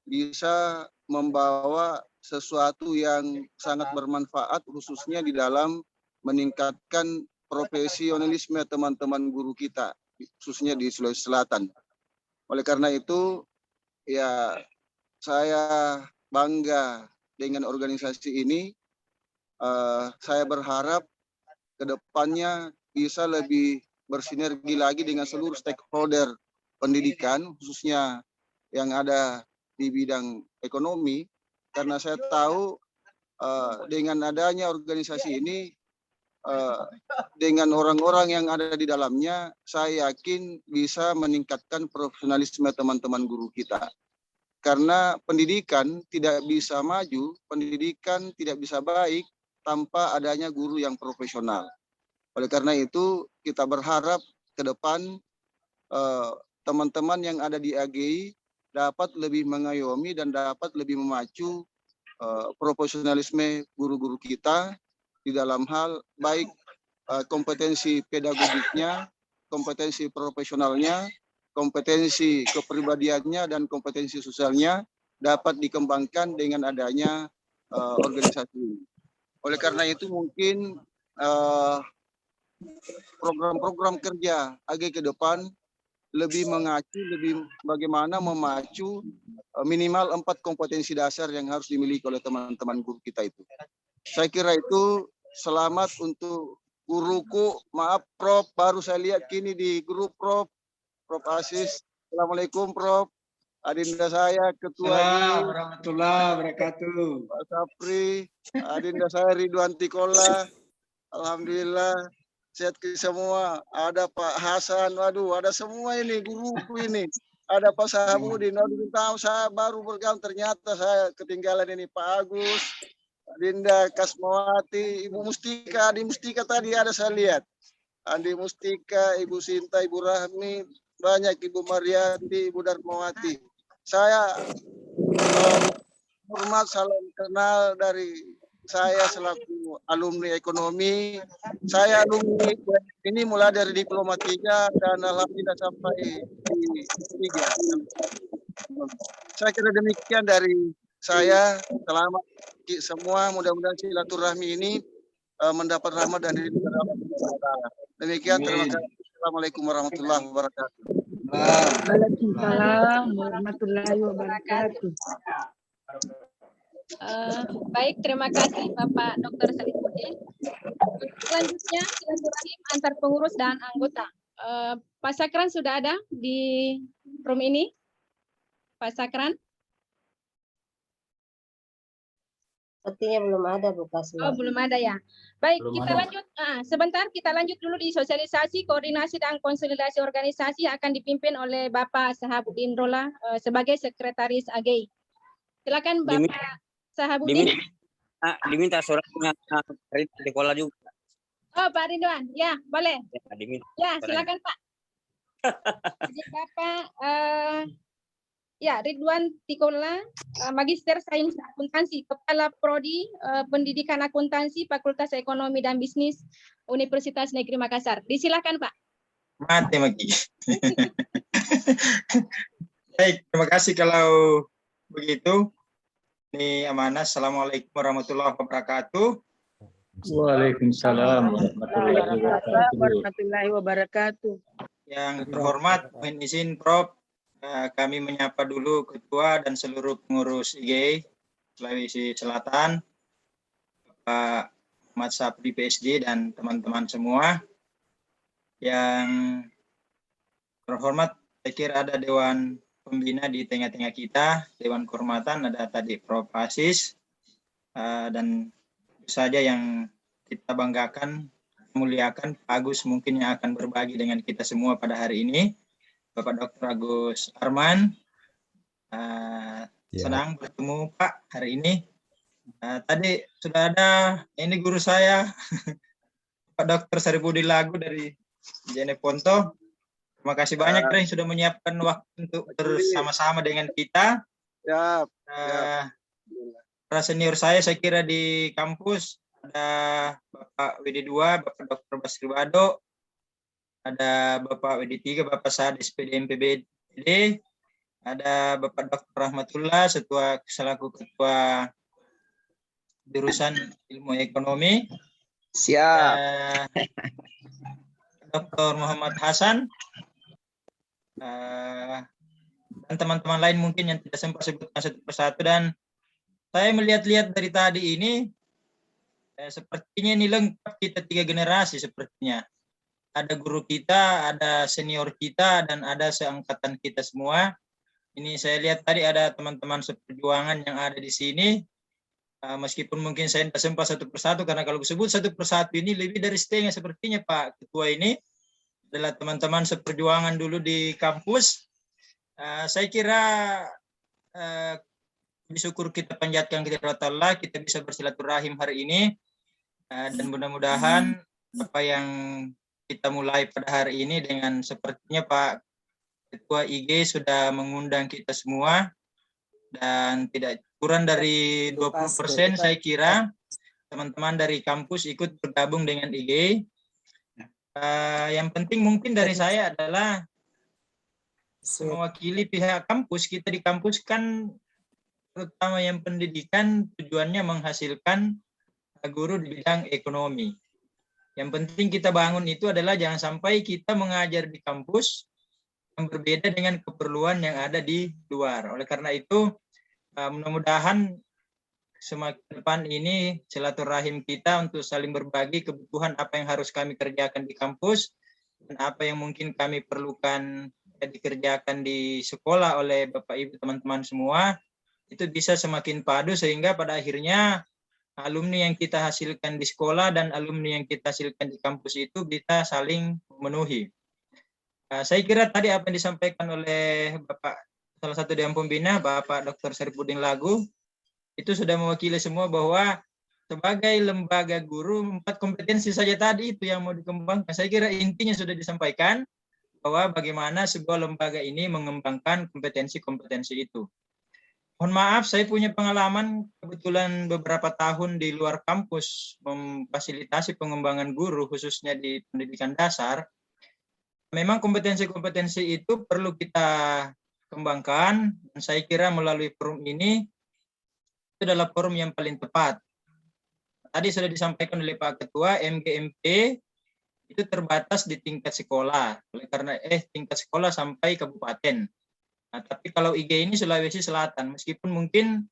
bisa membawa sesuatu yang sangat bermanfaat khususnya di dalam meningkatkan profesionalisme teman-teman guru kita khususnya di Sulawesi Selatan. Oleh karena itu ya saya bangga dengan organisasi ini. Saya berharap ke depannya bisa lebih bersinergi lagi dengan seluruh stakeholder pendidikan khususnya yang ada di bidang ekonomi. Karena saya tahu dengan adanya organisasi ini, dengan orang-orang yang ada di dalamnya, saya yakin bisa meningkatkan profesionalisme teman-teman guru kita. Karena pendidikan tidak bisa maju, pendidikan tidak bisa baik tanpa adanya guru yang profesional. Oleh karena itu, kita berharap ke depan teman-teman yang ada di AGI dapat lebih mengayomi dan dapat lebih memacu profesionalisme guru-guru kita di dalam hal baik kompetensi pedagogiknya, kompetensi profesionalnya, kompetensi kepribadiannya, dan kompetensi sosialnya dapat dikembangkan dengan adanya organisasi ini. Oleh karena itu mungkin program-program kerja AG ke depan lebih mengacu, lebih bagaimana memacu minimal 4 kompetensi dasar yang harus dimiliki oleh teman-teman guru kita itu. Saya kira itu selamat untuk guruku. Maaf Prof, baru saya lihat kini di grup Prof Asis. Assalamualaikum Prof. Adinda saya Ketua Assalamualaikum warahmatullahi wabarakatuh. Pak Sapri, adinda saya Ridwan Tikola. Alhamdulillah sehat ke semua. Ada Pak Hasan, waduh, ada semua ini guruku ini. Ada Pak Sahabudin, waduh, tahu saya baru bergabung, ternyata saya ketinggalan ini. Pak Agus, Adinda Kasmawati, Ibu Mustika, Adi Mustika tadi ada saya lihat. Andi Mustika, Ibu Sinta, Ibu Rahmi, banyak Ibu Mariati, Ibu Darmawati. Saya hormat salam kenal dari saya selaku alumni ekonomi. Saya alumni ini mulai dari diploma 3 dan alhamdulillah sampai di 3. Saya kira demikian dari saya. Selamat semua, mudah-mudahan silaturahmi ini mendapat rahmat dan rahmat. Demikian, terima kasih. Assalamualaikum warahmatullahi wabarakatuh. Waalaikumsalam warahmatullahi wabarakatuh. Baik, terima kasih Bapak Dr. Salihuddin. Selanjutnya silaturahim antar pengurus dan anggota. Pak Sakran sudah ada di room ini? Pak Sakran? Sepertinya belum ada, Bu Kasma. Oh, belum ada ya. Baik, Belum kita ada. lanjut. Sebentar, kita lanjut dulu di sosialisasi, koordinasi, dan konsolidasi organisasi akan dipimpin oleh Bapak Sahabudin Rola sebagai Sekretaris AGI. Silakan Bapak Sahabudin. Diminta suratnya Tikola juga. Oh, Pak Ridwan. Ya, boleh. Ya, diminta. Ya, silakan Pak. Jadi Bapak ya, Ridwan Tikola, Magister Sains Akuntansi, Kepala Prodi Pendidikan Akuntansi, Fakultas Ekonomi dan Bisnis Universitas Negeri Makassar. Disilakan Pak. Mati Maki. Baik, terima kasih kalau begitu. Ini amanah. Assalamualaikum warahmatullahi wabarakatuh. Waalaikumsalam Warahmatullahi wabarakatuh. Yang terhormat, mohon izin Prof. Kami menyapa dulu Ketua dan seluruh pengurus IGI Sulawesi Selatan, Pak Ahmad Sapri PSD dan teman-teman semua. Yang terhormat, saya kira ada Dewan Pembina di tengah-tengah kita, Dewan Kehormatan, ada tadi Prof. Asis, dan saja yang kita banggakan, muliakan, Pak Agus mungkin yang akan berbagi dengan kita semua pada hari ini. Bapak Dr. Agus Arman, senang bertemu Pak hari ini. Tadi sudah ada, ini guru saya, Pak Dr. Saribuddin Lagu dari Jeneponto. Terima kasih banyak yang sudah menyiapkan waktu untuk bersama-sama dengan kita. Para senior saya kira di kampus, ada Bapak WD2, Bapak Dr. Basri Bado, ada Bapak WD3, Bapak Saad SPD MPBD, ada Bapak Dr. Rahmatullah selaku Ketua Jurusan Ilmu Ekonomi. Siap. Dr. Muhammad Hasan, dan teman-teman lain mungkin yang tidak sempat sebutkan satu persatu. Dan saya melihat-lihat dari tadi ini, sepertinya ini lengkap kita 3 generasi sepertinya. Ada guru kita, ada senior kita, dan ada seangkatan kita semua. Ini saya lihat tadi ada teman-teman seperjuangan yang ada di sini. Meskipun mungkin saya tidak sempat satu persatu, karena kalau disebut satu persatu ini lebih dari setengah sepertinya Pak Ketua ini adalah teman-teman seperjuangan dulu di kampus. Saya kira bersyukur kita panjatkan kepada Allah, kita bisa bersilaturahim hari ini. Dan mudah-mudahan apa yang kita mulai pada hari ini dengan sepertinya Pak Ketua IG sudah mengundang kita semua, dan tidak kurang dari 20% saya kira teman-teman dari kampus ikut bergabung dengan IG. Yang penting mungkin dari saya adalah mewakili pihak kampus. Kita di kampus kan terutama yang pendidikan tujuannya menghasilkan guru di bidang ekonomi. Yang penting kita bangun itu adalah jangan sampai kita mengajar di kampus yang berbeda dengan keperluan yang ada di luar. Oleh karena itu, mudah-mudahan semakin depan ini silaturahim kita untuk saling berbagi kebutuhan apa yang harus kami kerjakan di kampus dan apa yang mungkin kami perlukan dikerjakan di sekolah oleh Bapak Ibu teman-teman semua, itu bisa semakin padu sehingga pada akhirnya alumni yang kita hasilkan di sekolah dan alumni yang kita hasilkan di kampus itu bisa saling memenuhi. Saya kira tadi apa yang disampaikan oleh Bapak salah satu Dewan Pembina, Bapak Dr. Syarifudin Lagu, itu sudah mewakili semua bahwa sebagai lembaga guru 4 kompetensi saja tadi itu yang mau dikembangkan. Saya kira intinya sudah disampaikan bahwa bagaimana sebuah lembaga ini mengembangkan kompetensi-kompetensi itu. Mohon maaf, saya punya pengalaman kebetulan beberapa tahun di luar kampus memfasilitasi pengembangan guru khususnya di pendidikan dasar. Memang kompetensi-kompetensi itu perlu kita kembangkan dan saya kira melalui forum ini itu adalah forum yang paling tepat. Tadi sudah disampaikan oleh Pak Ketua, MGMP itu terbatas di tingkat sekolah, oleh karena tingkat sekolah sampai kabupaten. Nah, tapi kalau IG ini Sulawesi Selatan, meskipun mungkin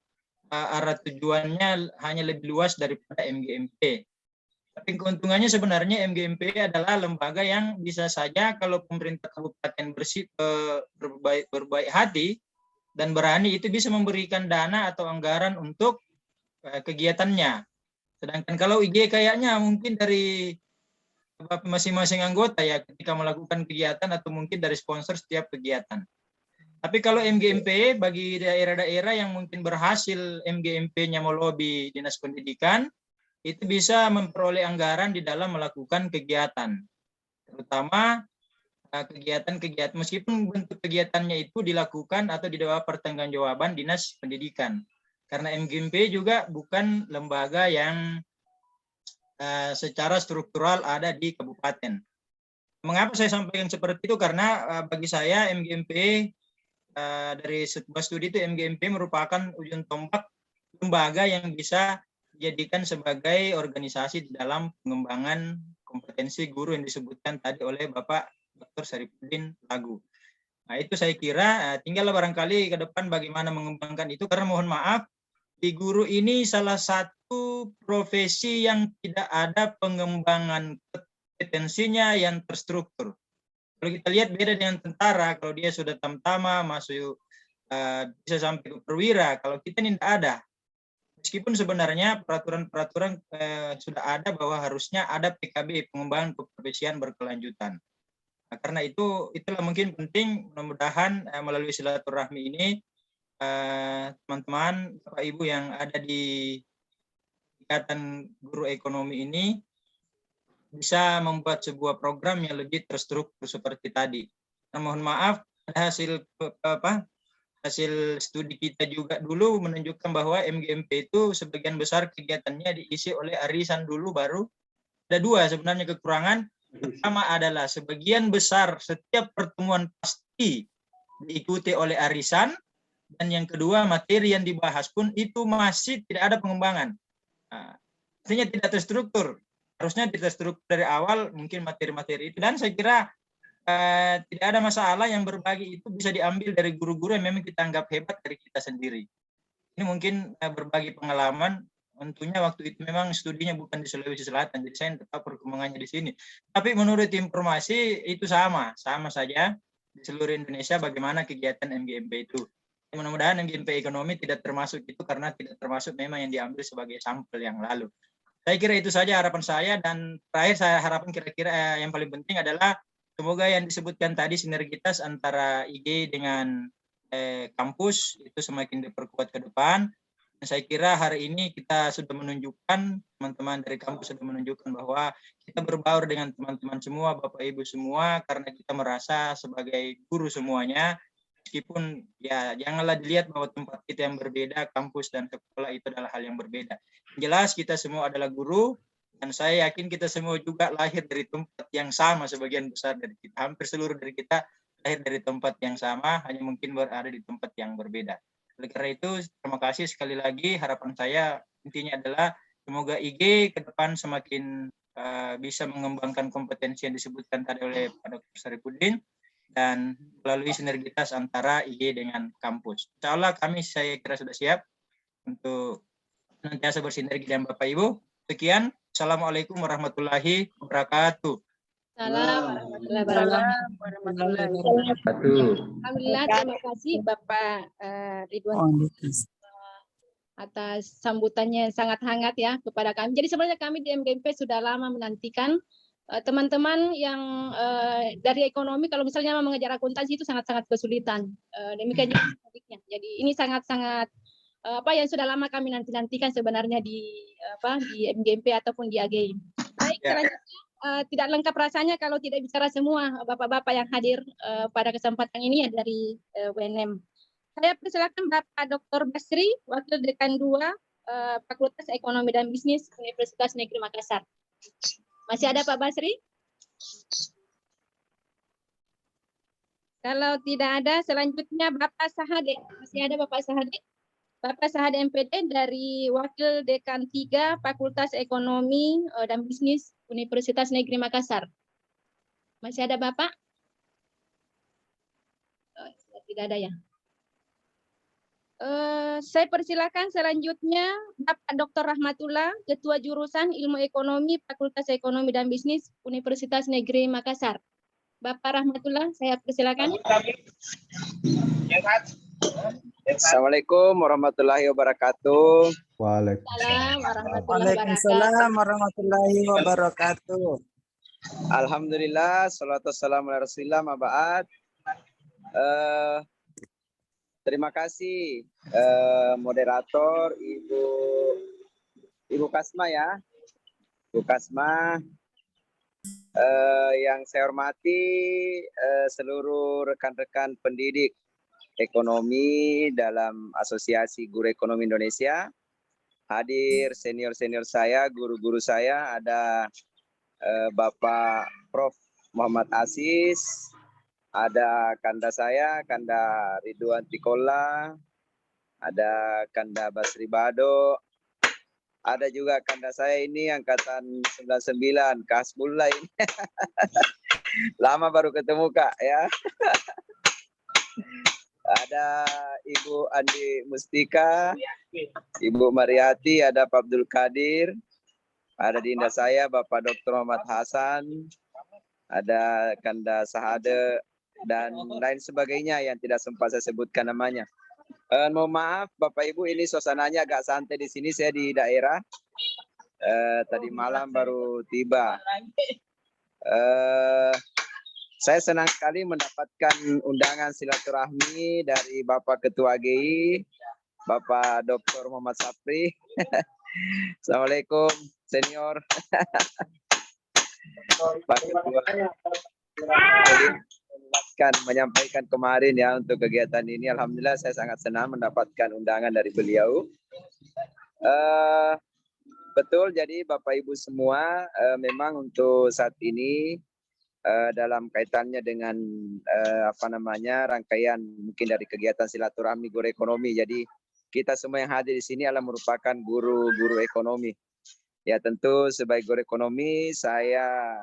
arah tujuannya hanya lebih luas daripada MGMP. Tapi keuntungannya sebenarnya MGMP adalah lembaga yang bisa saja kalau pemerintah kabupaten berbaik hati dan berani itu bisa memberikan dana atau anggaran untuk kegiatannya. Sedangkan kalau IG kayaknya mungkin dari masing-masing anggota ya ketika melakukan kegiatan atau mungkin dari sponsor setiap kegiatan. Tapi kalau MGMP bagi daerah-daerah yang mungkin berhasil MGMP-nya melobi Dinas Pendidikan, itu bisa memperoleh anggaran di dalam melakukan kegiatan. Terutama kegiatan-kegiatan, meskipun bentuk kegiatannya itu dilakukan atau di bawah pertanggungjawaban Dinas Pendidikan. Karena MGMP juga bukan lembaga yang secara struktural ada di kabupaten. Mengapa saya sampaikan seperti itu? Karena bagi saya MGMP dari sebuah studi itu MGMP merupakan ujung tombak lembaga yang bisa dijadikan sebagai organisasi di dalam pengembangan kompetensi guru yang disebutkan tadi oleh Bapak Dr. Syarifudin Lagu. Nah, itu saya kira tinggal barangkali ke depan bagaimana mengembangkan itu, karena mohon maaf di guru ini salah satu profesi yang tidak ada pengembangan kompetensinya yang terstruktur. Kalau kita lihat beda dengan tentara, kalau dia sudah tamtama masuk bisa sampai perwira, kalau kita ini tidak ada. Meskipun sebenarnya peraturan-peraturan sudah ada bahwa harusnya ada PKB, pengembangan keprofesian berkelanjutan. Nah, karena itulah mungkin penting, mudah-mudahan melalui silaturahmi ini teman-teman, Bapak Ibu yang ada di Ikatan Guru Ekonomi ini bisa membuat sebuah program yang lebih terstruktur seperti tadi. Nah, mohon maaf, hasil studi kita juga dulu menunjukkan bahwa MGMP itu sebagian besar kegiatannya diisi oleh arisan dulu, baru ada 2 sebenarnya kekurangan. Pertama adalah sebagian besar setiap pertemuan pasti diikuti oleh arisan, dan yang kedua materi yang dibahas pun itu masih tidak ada pengembangan. Nah, artinya tidak terstruktur. Harusnya terstruktur dari awal mungkin materi-materi itu, dan saya kira tidak ada masalah yang berbagi itu bisa diambil dari guru-guru yang memang kita anggap hebat dari kita sendiri. Ini mungkin berbagi pengalaman. Tentunya waktu itu memang studinya bukan di Sulawesi Selatan, jadi saya tetap perkembangannya di sini. Tapi menurut informasi itu sama saja di seluruh Indonesia bagaimana kegiatan MGMP itu. Mudah-mudahan MGMP ekonomi tidak termasuk itu, karena tidak termasuk memang yang diambil sebagai sampel yang lalu. Saya kira itu saja harapan saya, dan terakhir saya harapkan kira-kira yang paling penting adalah semoga yang disebutkan tadi sinergitas antara IG dengan kampus itu semakin diperkuat ke depan. Dan saya kira hari ini kita sudah menunjukkan, teman-teman dari kampus sudah menunjukkan bahwa kita berbaur dengan teman-teman semua, Bapak Ibu semua, karena kita merasa sebagai guru semuanya, meskipun ya janganlah dilihat bahwa tempat kita yang berbeda, kampus dan sekolah itu adalah hal yang berbeda. Jelas kita semua adalah guru, dan saya yakin kita semua juga lahir dari tempat yang sama, sebagian besar dari kita, hampir seluruh dari kita lahir dari tempat yang sama, hanya mungkin berada di tempat yang berbeda. Oleh karena itu, terima kasih sekali lagi. Harapan saya intinya adalah semoga IG ke depan semakin bisa mengembangkan kompetensi yang disebutkan tadi oleh Pak Dr. Syarifudin, dan melalui sinergitas antara IG dengan kampus. Insya Allah saya kira sudah siap untuk senantiasa bersinergi dengan Bapak Ibu. Sekian. Assalamualaikum warahmatullahi wabarakatuh. Assalamualaikum warahmatullahi wabarakatuh. Alhamdulillah, terima kasih Bapak Ridwan atas sambutannya yang sangat hangat ya kepada kami. Jadi sebenarnya kami di MGMP sudah lama menantikan teman-teman yang dari ekonomi, kalau misalnya mengejar akuntansi itu sangat-sangat kesulitan. Demikian juga sebaliknya. Jadi ini sangat-sangat apa yang sudah lama kami nantikan sebenarnya di MGMP ataupun di AGI. Baik, selanjutnya tidak lengkap rasanya kalau tidak bicara semua bapak-bapak yang hadir pada kesempatan ini ya dari WNM. Saya persilakan Bapak Dr. Basri, Wakil Dekan 2 Fakultas Ekonomi dan Bisnis Universitas Negeri Makassar. Masih ada Pak Basri? Kalau tidak ada, selanjutnya Bapak Sahade. Masih ada Bapak Sahade? Bapak Sahade MPD dari Wakil Dekan 3 Fakultas Ekonomi dan Bisnis Universitas Negeri Makassar. Masih ada Bapak? Tidak ada ya. Saya persilakan selanjutnya Bapak Dr. Rahmatullah, Ketua Jurusan Ilmu Ekonomi Fakultas Ekonomi dan Bisnis Universitas Negeri Makassar. Bapak Rahmatullah, saya persilakan. Assalamualaikum warahmatullahi wabarakatuh. Waalaikumsalam warahmatullahi wabarakatuh. Alhamdulillah, salatu wassalamu ala rasulillah, ma'ba'ad. Terima kasih moderator Ibu Kasma ya. Ibu Kasma, yang saya hormati seluruh rekan-rekan pendidik ekonomi dalam Asosiasi Guru Ekonomi Indonesia. Hadir senior-senior saya, guru-guru saya, ada Bapak Prof. Muhammad Aziz, ada Kanda saya, Kanda Ridwan Tikola, ada Kanda Basri Bado, ada juga Kanda saya ini angkatan 99, Kasbullah ini. Lama baru ketemu Kak ya. Ada Ibu Andi Mustika, Ibu Mariati, ada Pak Abdul Qadir, ada dinda saya Bapak Dr. Muhammad Hasan, ada Kanda Sahade, dan lain sebagainya yang tidak sempat saya sebutkan namanya. Mohon maaf Bapak Ibu, ini suasananya agak santai di sini, saya di daerah. Tadi malam baru tiba. Saya senang sekali mendapatkan undangan silaturahmi dari Bapak Ketua AGI, Bapak Dr. Muhammad Sapri. Assalamualaikum senior. Pak Ketua menyampaikan kemarin ya untuk kegiatan ini. Alhamdulillah saya sangat senang mendapatkan undangan dari beliau. Betul, jadi Bapak Ibu semua memang untuk saat ini dalam kaitannya dengan rangkaian mungkin dari kegiatan silaturahmi guru ekonomi. Jadi kita semua yang hadir di sini adalah merupakan guru-guru ekonomi. Ya tentu sebagai guru ekonomi saya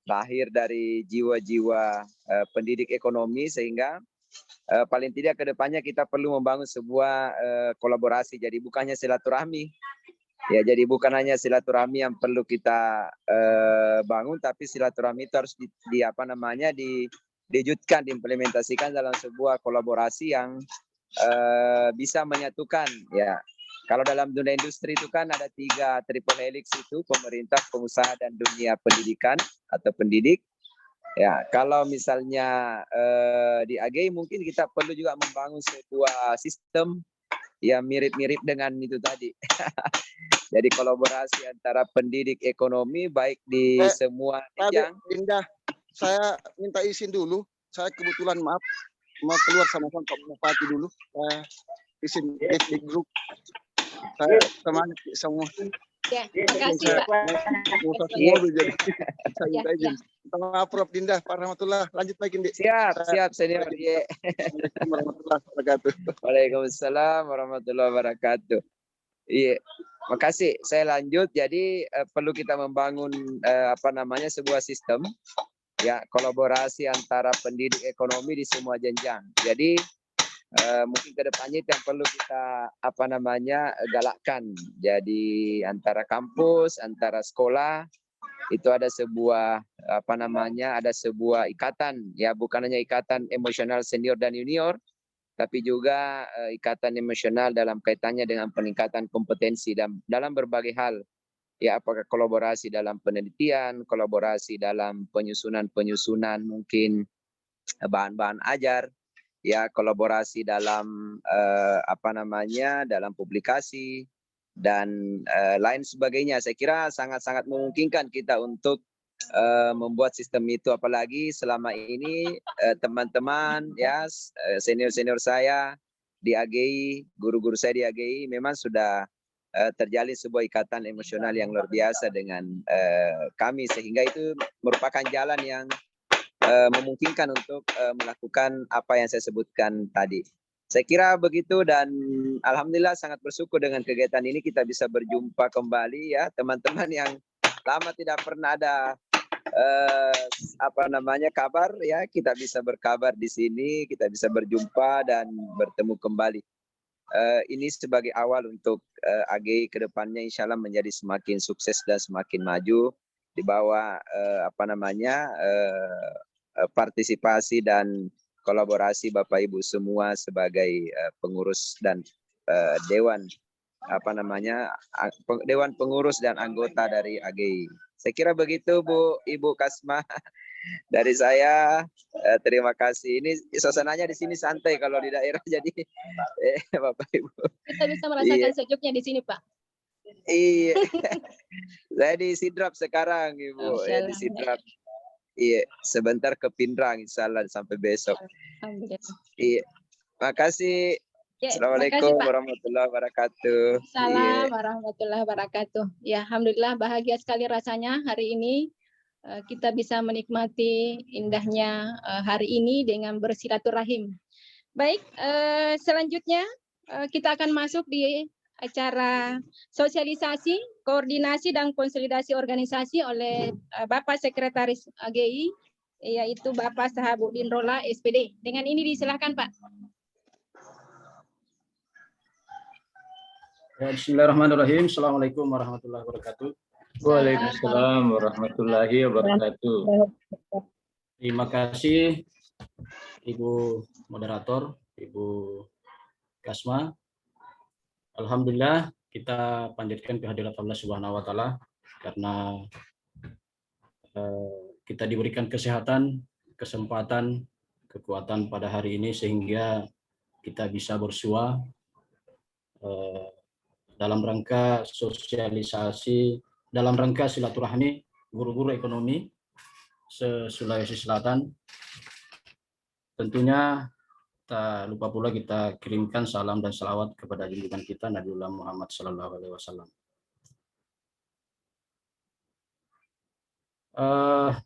lahir dari jiwa-jiwa pendidik ekonomi, sehingga paling tidak ke depannya kita perlu membangun sebuah kolaborasi. Jadi bukannya silaturahmi. Ya, jadi bukan hanya silaturahmi yang perlu kita bangun, tapi silaturahmi itu harus diwujudkan, diimplementasikan dalam sebuah kolaborasi yang bisa menyatukan. Ya, kalau dalam dunia industri itu kan ada 3 triple helix itu, pemerintah, pengusaha, dan dunia pendidikan atau pendidik. Ya, kalau misalnya di AGI mungkin kita perlu juga membangun sebuah sistem yang mirip-mirip dengan itu tadi. Jadi kolaborasi antara pendidik ekonomi baik di semua jenjang. Dinda, saya minta izin dulu. Saya kebetulan mau keluar sama Pak Bupati dulu. Izin di grup. Saya semangat semua. Ya, terima kasih Pak. Maaf Prof. Dinda, Pak Rahmatullah. Lanjut lagi, Dik. Siap senior. Waalaikumsalam warahmatullahi wabarakatuh. Iya, makasih. Saya lanjut. Jadi perlu kita membangun sebuah sistem ya, kolaborasi antara pendidik ekonomi di semua jenjang. Jadi mungkin kedepannya itu yang perlu kita galakkan. Jadi antara kampus, antara sekolah itu ada sebuah ada sebuah ikatan, ya bukan hanya ikatan emosional senior dan junior, tapi juga ikatan emosional dalam kaitannya dengan peningkatan kompetensi dalam berbagai hal. Ya, apakah kolaborasi dalam penelitian, kolaborasi dalam penyusunan mungkin bahan-bahan ajar, ya kolaborasi dalam dalam publikasi dan lain sebagainya. Saya kira sangat-sangat memungkinkan kita untuk membuat sistem itu, apalagi selama ini teman-teman ya senior-senior saya di AGI, guru-guru saya di AGI memang sudah terjalin sebuah ikatan emosional yang luar biasa dengan kami, sehingga itu merupakan jalan yang memungkinkan untuk melakukan apa yang saya sebutkan tadi. Saya kira begitu, dan alhamdulillah sangat bersyukur dengan kegiatan ini kita bisa berjumpa kembali ya teman-teman yang lama tidak pernah ada kabar ya, kita bisa berkabar di sini, kita bisa berjumpa dan bertemu kembali. Ini sebagai awal untuk AGI ke depannya insya Allah menjadi semakin sukses dan semakin maju di bawah partisipasi dan kolaborasi Bapak Ibu semua sebagai pengurus dan dewan dewan pengurus dan anggota dari AGI. Saya kira begitu Bu Ibu Kasma dari saya. Terima kasih. Ini suasananya di sini santai, kalau di daerah jadi Bapak Ibu. Kita bisa merasakan sejuknya di sini, Pak. Iya. Saya di Sidrap sekarang, Ibu. Ya, di Sidrap. Iya, sebentar ke Pindrang insyaallah sampai besok. Iya. Makasih. Ya, Assalamualaikum warahmatullahi wabarakatuh. Salam warahmatullahi wabarakatuh. Ya, alhamdulillah bahagia sekali rasanya hari ini kita bisa menikmati indahnya hari ini dengan bersilaturahim. Baik, selanjutnya kita akan masuk di acara sosialisasi, koordinasi dan konsolidasi organisasi oleh Bapak Sekretaris AGI, yaitu Bapak Sahabuddin Rola, SPD. Dengan ini disilakan, Pak. Bismillahirrahmanirrahim. Assalamualaikum warahmatullahi wabarakatuh. Waalaikumsalam warahmatullahi wabarakatuh. Terima kasih Ibu Moderator, Ibu Kasma. Alhamdulillah kita panjatkan kehadirat Allah Subhanahu wa Ta'ala karena kita diberikan kesehatan, kesempatan, kekuatan pada hari ini sehingga kita bisa bersua dalam rangka sosialisasi, dalam rangka silaturahmi guru-guru ekonomi se-Sulawesi Selatan. Tentunya tak lupa pula kita kirimkan salam dan salawat kepada junjungan kita Nabiullah Muhammad SAW.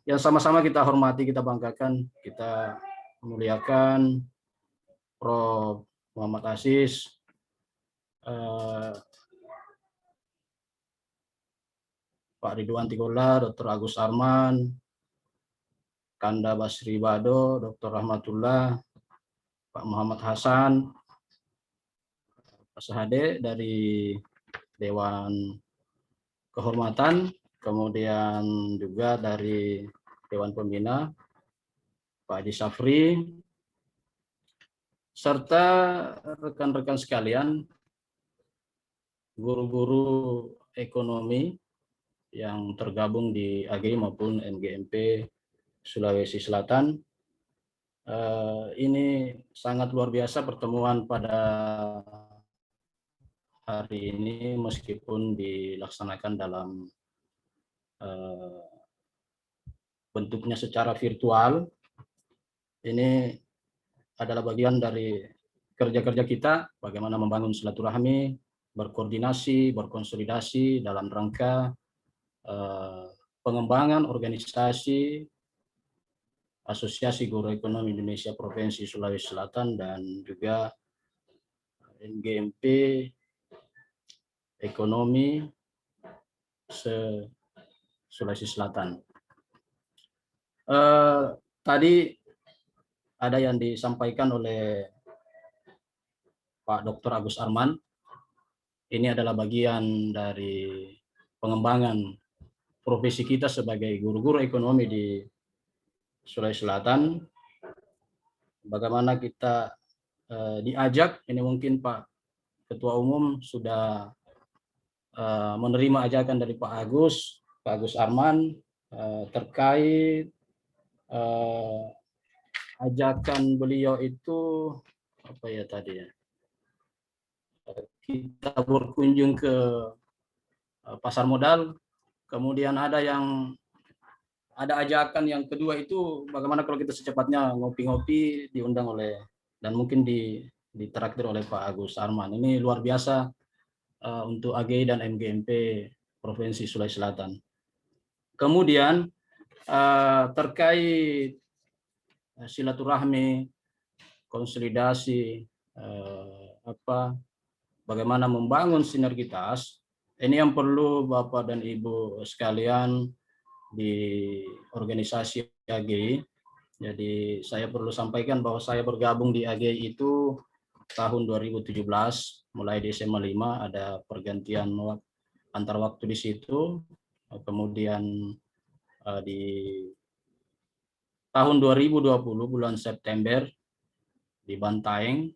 Yang sama-sama kita hormati, kita banggakan, kita memuliakan Prof. Muhammad Aziz, Pak Ridwan Tigola, Dr. Agus Arman, Kanda Basri Bado, Dr. Rahmatullah, Pak Muhammad Hasan, Pak Sahade dari Dewan Kehormatan, kemudian juga dari Dewan Pembina, Pak Haji Safri, serta rekan-rekan sekalian, guru-guru ekonomi yang tergabung di AGI maupun MGMP Sulawesi Selatan. Ini sangat luar biasa pertemuan pada hari ini meskipun dilaksanakan dalam bentuknya secara virtual. Ini adalah bagian dari kerja-kerja kita bagaimana membangun silaturahmi, berkoordinasi, berkonsolidasi dalam rangka pengembangan organisasi Asosiasi Guru Ekonomi Indonesia Provinsi Sulawesi Selatan dan juga MGMP Ekonomi Sulawesi Selatan. Tadi ada yang disampaikan oleh Pak Dr. Agus Arman. Ini adalah bagian dari pengembangan profesi kita sebagai guru-guru ekonomi di Sulawesi Selatan. Bagaimana kita diajak, ini mungkin Pak Ketua Umum sudah menerima ajakan dari Pak Agus Arman terkait ajakan beliau itu apa ya tadi ya, kita berkunjung ke pasar modal, kemudian ada ajakan yang kedua itu bagaimana kalau kita secepatnya ngopi-ngopi diundang oleh dan mungkin ditraktir oleh Pak Agus Arman. Ini luar biasa untuk AGI dan MGMP Provinsi Sulawesi Selatan. Kemudian terkait silaturahmi, konsolidasi, bagaimana membangun sinergitas, ini yang perlu Bapak dan Ibu sekalian di organisasi AGI. Jadi saya perlu sampaikan bahwa saya bergabung di AGI itu tahun 2017, mulai di SMA 5 ada pergantian antar waktu di situ. Kemudian di tahun 2020 bulan September di Bantaeng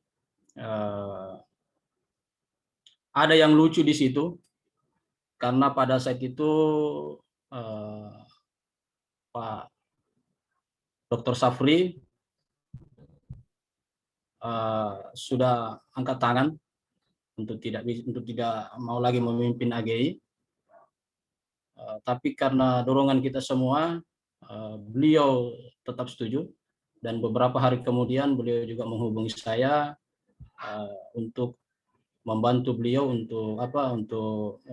ada yang lucu di situ karena pada saat itu Pak Dr. Safri sudah angkat tangan untuk tidak mau lagi memimpin AGI, tapi karena dorongan kita semua beliau tetap setuju, dan beberapa hari kemudian beliau juga menghubungi saya untuk membantu beliau untuk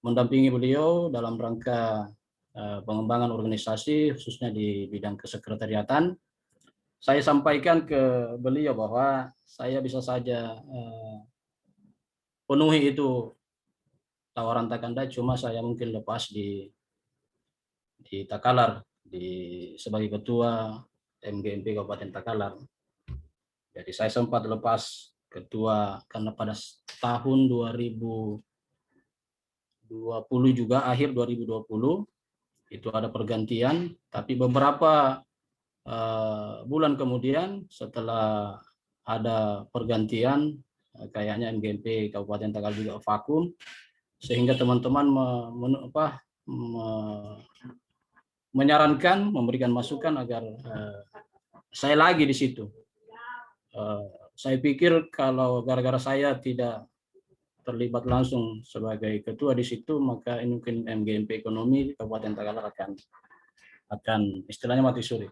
mendampingi beliau dalam rangka pengembangan organisasi khususnya di bidang kesekretariatan. Saya sampaikan ke beliau bahwa saya bisa saja penuhi itu tawaran Takanda, cuma saya mungkin lepas di Takalar sebagai ketua MGMP Kabupaten Takalar. Jadi saya sempat lepas ketua karena pada tahun 2020 juga, akhir 2020 itu ada pergantian, tapi beberapa bulan kemudian setelah ada pergantian kayaknya MGMP Kabupaten Takalar juga vakum, sehingga teman-teman menyarankan, memberikan masukan agar saya lagi di situ. Saya pikir kalau gara-gara saya tidak terlibat langsung sebagai ketua di situ, maka ini mungkin MGMP Ekonomi Kabupaten Takalar akan istilahnya mati suri.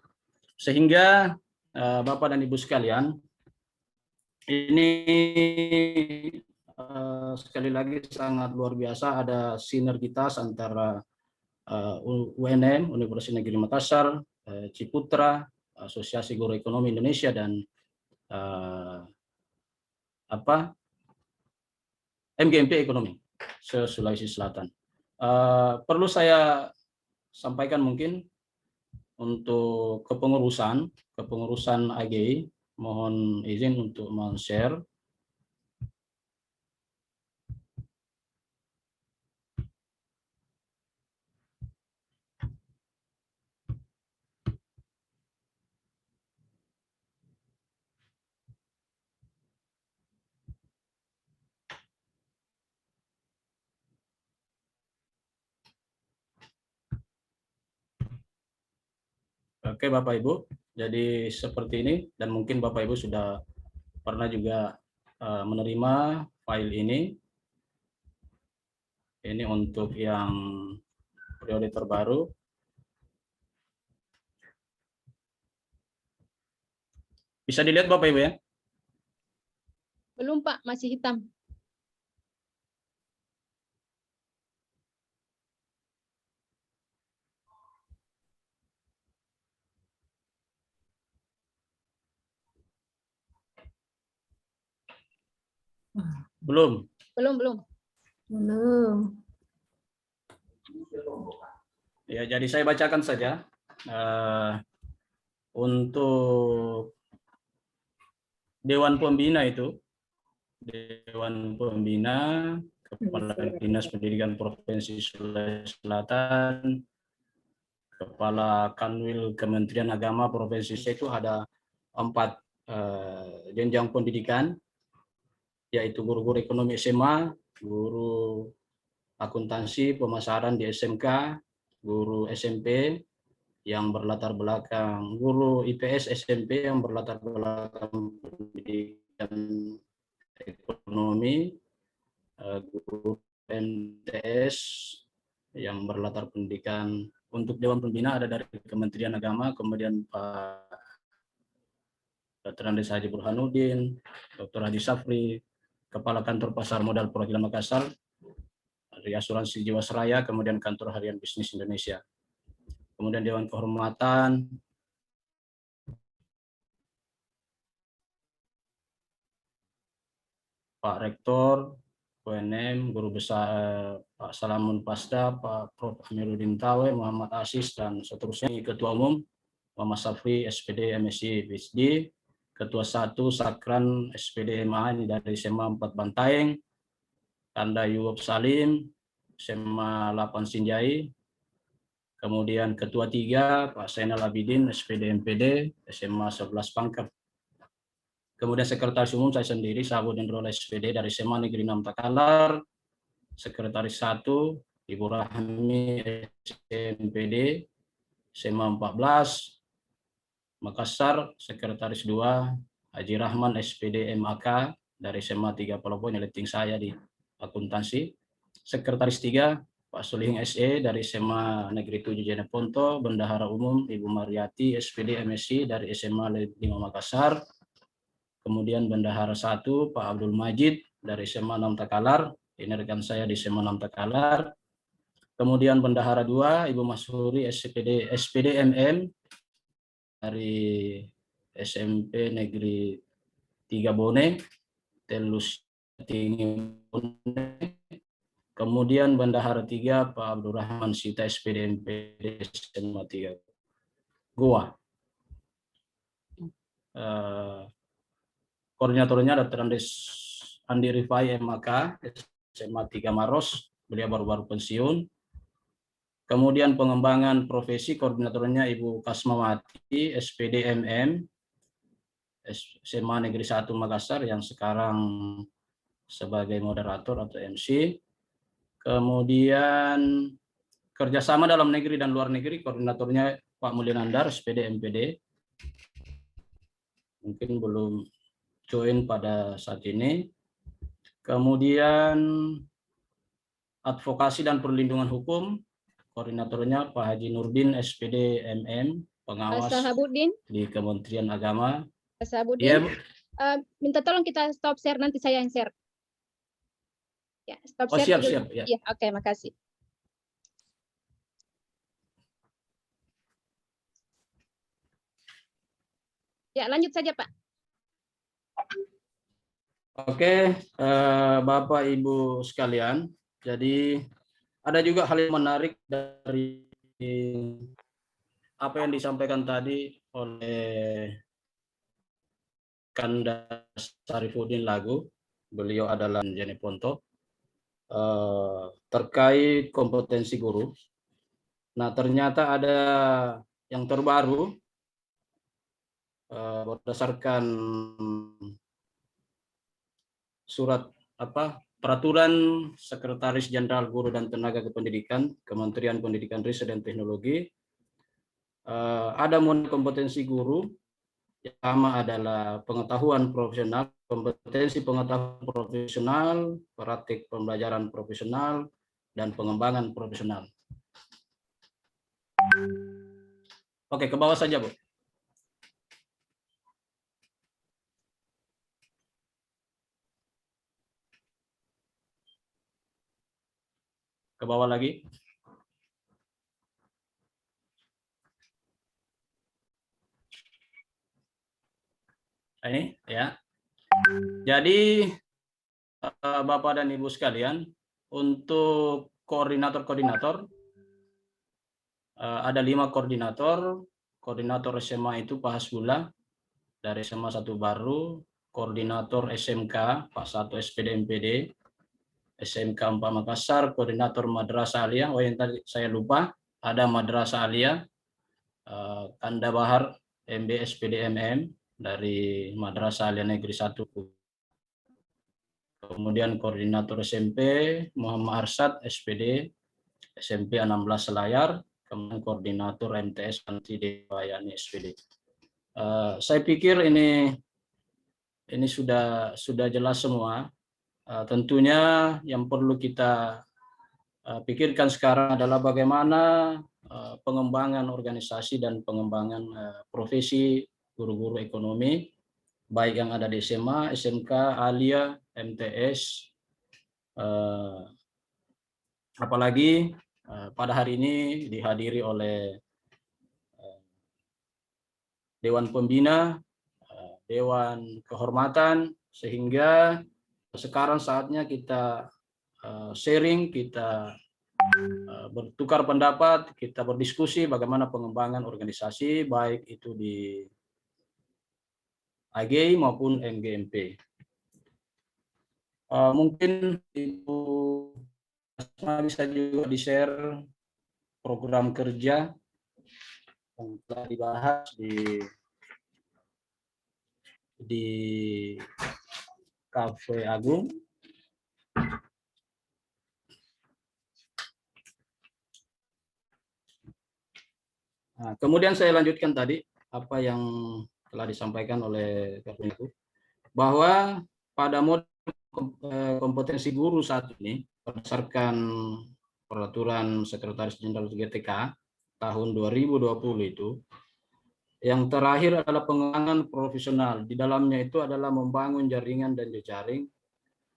Sehingga Bapak dan Ibu sekalian, ini sekali lagi sangat luar biasa, ada sinergitas antara UNM, Universitas Negeri Makassar, Ciputra, Asosiasi Guru Ekonomi Indonesia, dan MGMP Ekonomi Sulawesi Selatan. Perlu saya sampaikan mungkin untuk kepengurusan AGI, mohon izin untuk men-share. Oke Bapak Ibu, jadi seperti ini, dan mungkin Bapak Ibu sudah pernah juga menerima file ini. Ini untuk yang periode terbaru. Bisa dilihat Bapak Ibu ya? Belum Pak, masih hitam. Belum. Belum. Ya, jadi saya bacakan saja. Untuk Dewan Pembina itu, Dewan Pembina, Kepala Dinas Pendidikan Provinsi Sulawesi Selatan, Kepala Kanwil Kementerian Agama Provinsi itu ada 4 jenjang pendidikan, yaitu guru-guru ekonomi SMA, guru akuntansi pemasaran di SMK, guru SMP yang berlatar belakang, guru IPS SMP yang berlatar belakang pendidikan ekonomi, guru MTS yang berlatar pendidikan. Untuk Dewan Pembina ada dari Kementerian Agama, kemudian Pak Dr. Andes Haji Burhanuddin, Dr. Haji Safri, Kepala Kantor Pasar Modal Perwakilan Makassar, dari Asuransi Jiwasraya, kemudian Kantor Harian Bisnis Indonesia. Kemudian Dewan Kehormatan, Pak Rektor, UNM, Guru Besar Pak Salamun Pasda, Pak Prof. Amiruddin Tawe, Muhammad Asis, dan seterusnya. Ketua Umum, Muhammad Safri, SPD, MSc, PhD. Ketua 1, Sakran, SPD, MA, ini dari SMA 4 Bantaeng. Tanda Yuwab Salim, SMA 8 Sinjai. Kemudian Ketua 3, Pak Zainal Abidin, SPD, MPD, SMA 11 Pangkep. Kemudian Sekretaris Umum saya sendiri, Sahabudin Rola SPD dari SMA Negeri 6 Takalar. Sekretaris 1, Ibu Rahmi, MPD, SMA 14 Makassar. Sekretaris 2, Haji Rahman, SPD, MAK dari SMA 3 Palopo, ini letting saya di akuntansi. Sekretaris 3, Pak Solihing SE dari SMA Negeri 7 Jeneponto. Bendahara Umum Ibu Mariati, SPD, MSc dari SMA 5 Makassar. Kemudian Bendahara 1, Pak Abdul Majid dari SMA 6 Takalar. Ini rekan saya di SMA 6 Takalar. Kemudian Bendahara 2, Ibu Mashuri, SPD MM dari SMP Negeri 3 Bone, Telus Tinggi Bone. Kemudian Bendahara 3, Pak Abdurrahman Sita, SPD MPD SMA 3 Goa. Koordinatornya Dr. Andi Rifai, MAK, SMA 3 Maros, beliau baru-baru pensiun. Kemudian pengembangan profesi, koordinatornya Ibu Kasmawati, SPD MM, SMA Negeri 1 Makassar, yang sekarang sebagai moderator atau MC. Kemudian kerjasama dalam negeri dan luar negeri, koordinatornya Pak Mulinandar, SPD MPD. Mungkin belum join pada saat ini. Kemudian advokasi dan perlindungan hukum, koordinatornya Pak Haji Nurdin, SPD MM, pengawas di Kementerian Agama. Pak Sahabudin, Ya, minta tolong kita stop share, nanti saya yang share. Ya, stop share. Siap, dulu. siap. Ya. Ya, oke, makasih. Ya, lanjut saja, Pak. Oke, Bapak Ibu sekalian, jadi ada juga hal yang menarik dari apa yang disampaikan tadi oleh Kandas Sarifuddin Lagu, beliau adalah Jeneponto, terkait kompetensi guru. Nah, ternyata ada yang terbaru berdasarkan surat peraturan Sekretaris Jenderal Guru dan Tenaga Kependidikan Kementerian Pendidikan Riset dan Teknologi. Ada kompetensi guru. Yang pertama adalah pengetahuan profesional, kompetensi pengetahuan profesional, praktik pembelajaran profesional, dan pengembangan profesional. Oke, ke bawah saja, Bu. Ke bawah lagi. Ini ya. Jadi Bapak dan Ibu sekalian, untuk koordinator-koordinator ada 5 koordinator. Koordinator SMA itu Pak Hasbullah dari SMA 1 Baru, koordinator SMK Pak 1 SPD MPD, SMK 4 Makassar, koordinator Madrasah Aliyah. Oh yang tadi saya lupa, ada Madrasah Aliyah, Kanda Bahar MB SPD MM dari Madrasah Aliyah Negeri 1. Kemudian koordinator SMP Muhammad Arsad SPD SMP 16 Selayar, kemudian koordinator MTS Anti Dewayani SPD. Saya pikir ini sudah jelas semua. Tentunya yang perlu kita pikirkan sekarang adalah bagaimana pengembangan organisasi dan pengembangan profesi guru-guru ekonomi, baik yang ada di SMA, SMK, Aliyah, MTS, apalagi pada hari ini dihadiri oleh Dewan Pembina, Dewan Kehormatan, sehingga sekarang saatnya kita sharing, kita bertukar pendapat, kita berdiskusi bagaimana pengembangan organisasi, baik itu di AG maupun MGMP. Mungkin Ibu bisa juga di-share program kerja yang telah dibahas di Cafe Agung. Nah, kemudian saya lanjutkan tadi apa yang telah disampaikan oleh Kapolri, bahwa pada model kompetensi guru saat ini berdasarkan peraturan Sekretaris Jenderal GTK tahun 2020 itu, yang terakhir adalah pengembangan profesional. Di dalamnya itu adalah membangun jaringan dan jejaring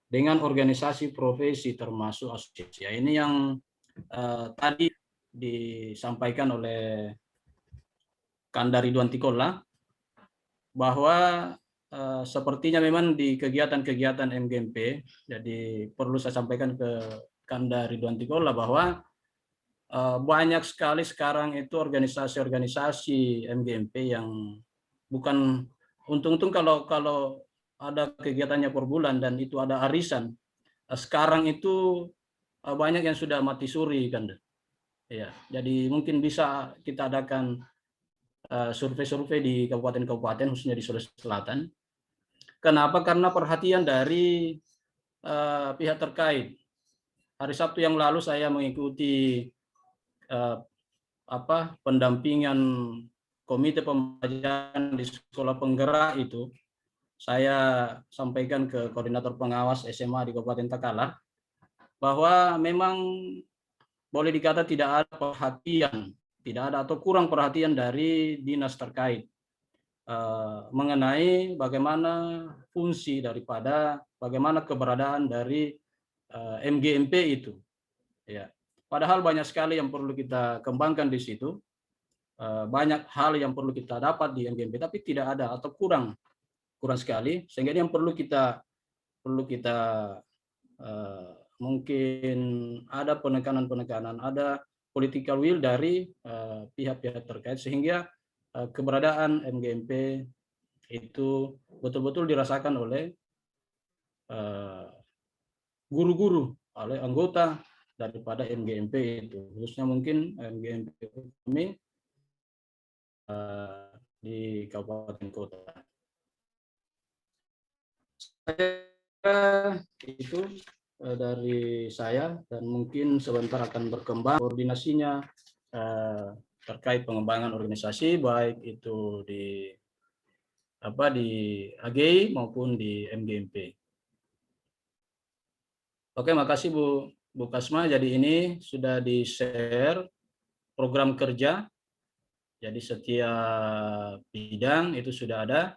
dengan organisasi profesi termasuk asosiasi. Ini yang tadi disampaikan oleh Kanda Ridwan Tikola, bahwa sepertinya memang di kegiatan-kegiatan MGMP, jadi perlu saya sampaikan ke Kanda Ridwan Tikola bahwa banyak sekali sekarang itu organisasi-organisasi MGMP yang bukan untung-untung kalau ada kegiatannya per bulan dan itu ada arisan. Sekarang itu banyak yang sudah mati suri, Kanda. Ya, jadi mungkin bisa kita adakan survei-survei di kabupaten-kabupaten, khususnya di Sulawesi Selatan. Kenapa? Karena perhatian dari pihak terkait. Hari Sabtu yang lalu saya mengikuti pendampingan komite pembelajaran di sekolah penggerak itu. Saya sampaikan ke koordinator pengawas SMA di Kabupaten Takalar bahwa memang boleh dikata tidak ada perhatian, tidak ada atau kurang perhatian dari dinas terkait mengenai bagaimana fungsi daripada bagaimana keberadaan dari MGMP itu. Ya, padahal banyak sekali yang perlu kita kembangkan di situ, banyak hal yang perlu kita dapat di MGMP, tapi tidak ada atau kurang sekali, sehingga ini yang perlu kita mungkin ada penekanan, ada political will dari pihak-pihak terkait, sehingga keberadaan MGMP itu betul-betul dirasakan oleh guru-guru, oleh anggota daripada MGMP itu, khususnya mungkin MGMP kami di kabupaten kota. Itu dari saya, dan mungkin sebentar akan berkembang koordinasinya terkait pengembangan organisasi, baik itu di AG maupun di MGMP. Oke, makasih Bu Kasma. Jadi ini sudah di-share program kerja. Jadi setiap bidang itu sudah ada.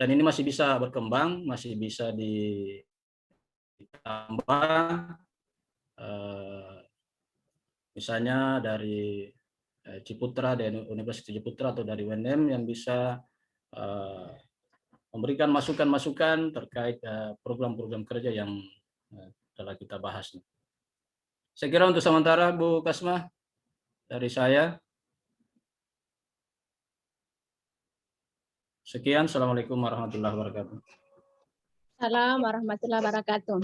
Dan ini masih bisa berkembang, masih bisa ditambah, misalnya dari Ciputra, dari Universitas Ciputra atau dari UNM yang bisa memberikan masukan-masukan terkait program-program kerja yang telah kita bahas. Saya kira untuk sementara Bu Kasma dari saya. Sekian, Assalamualaikum warahmatullahi wabarakatuh. Assalamualaikum warahmatullahi wabarakatuh.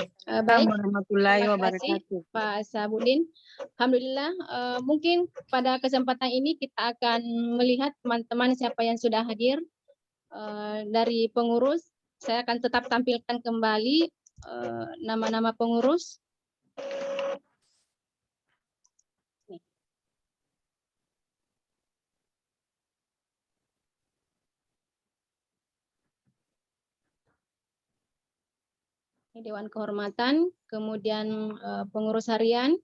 Baik, warahmatullahi terima kasih wabarakatuh. Pak Sabudin. Alhamdulillah, mungkin pada kesempatan ini kita akan melihat teman-teman siapa yang sudah hadir dari pengurus. Saya akan tetap tampilkan kembali nama-nama pengurus. Ini Dewan Kehormatan, kemudian pengurus harian.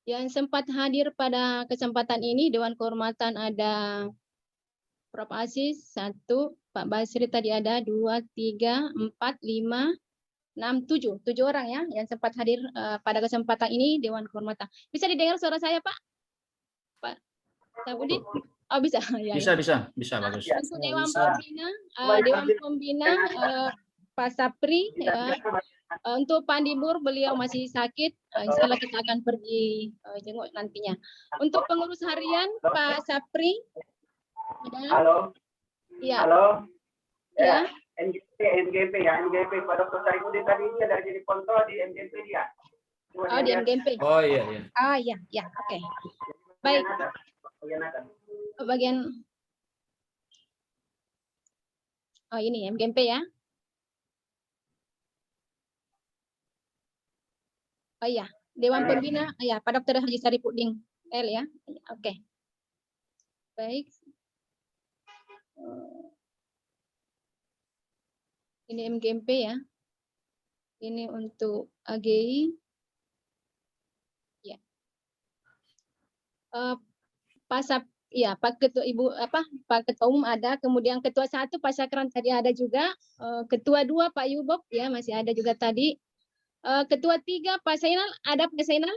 Yang sempat hadir pada kesempatan ini, Dewan Kehormatan ada Prof. Aziz, 1, Pak Basri tadi ada 2, 3, 4, 5, 6, 7. 7 orang ya yang sempat hadir pada kesempatan ini Dewan Kehormatan. Bisa didengar suara saya, Pak? Pak Sabudin? Oh, bisa. Ya, Bisa, bagus. Untuk Dewan Pembina, Dewan Pembina Pak Sapri, ya. Untuk Pak Dibur, beliau masih sakit. Insya Allah kita akan pergi jenguk nantinya. Untuk pengurus harian, Pak Sapri. Halo. Ya. Halo. Ya. MGP ya, MGP. Pak Dr. Sarifudin tadi dia dari jadi konto di MGP dia. Oh, di MGP. Oh iya, iya. Oh iya, ya, oke. Baik. Bagian Oh, ini MGP ya. Oh iya, Dewan Pembina, ya, Pak Dr. Haji Sarifudin L ya. Oke. Baik. Ini MGP ya. Ini untuk AGI. Ya. Pak Ketua Ibu Pak Ketua Umum ada, kemudian Ketua 1 Pak Syakran tadi ada juga, Ketua 2 Pak Yubob ya masih ada juga tadi. Ketua 3 Pak Zainal, ada Pak Zainal?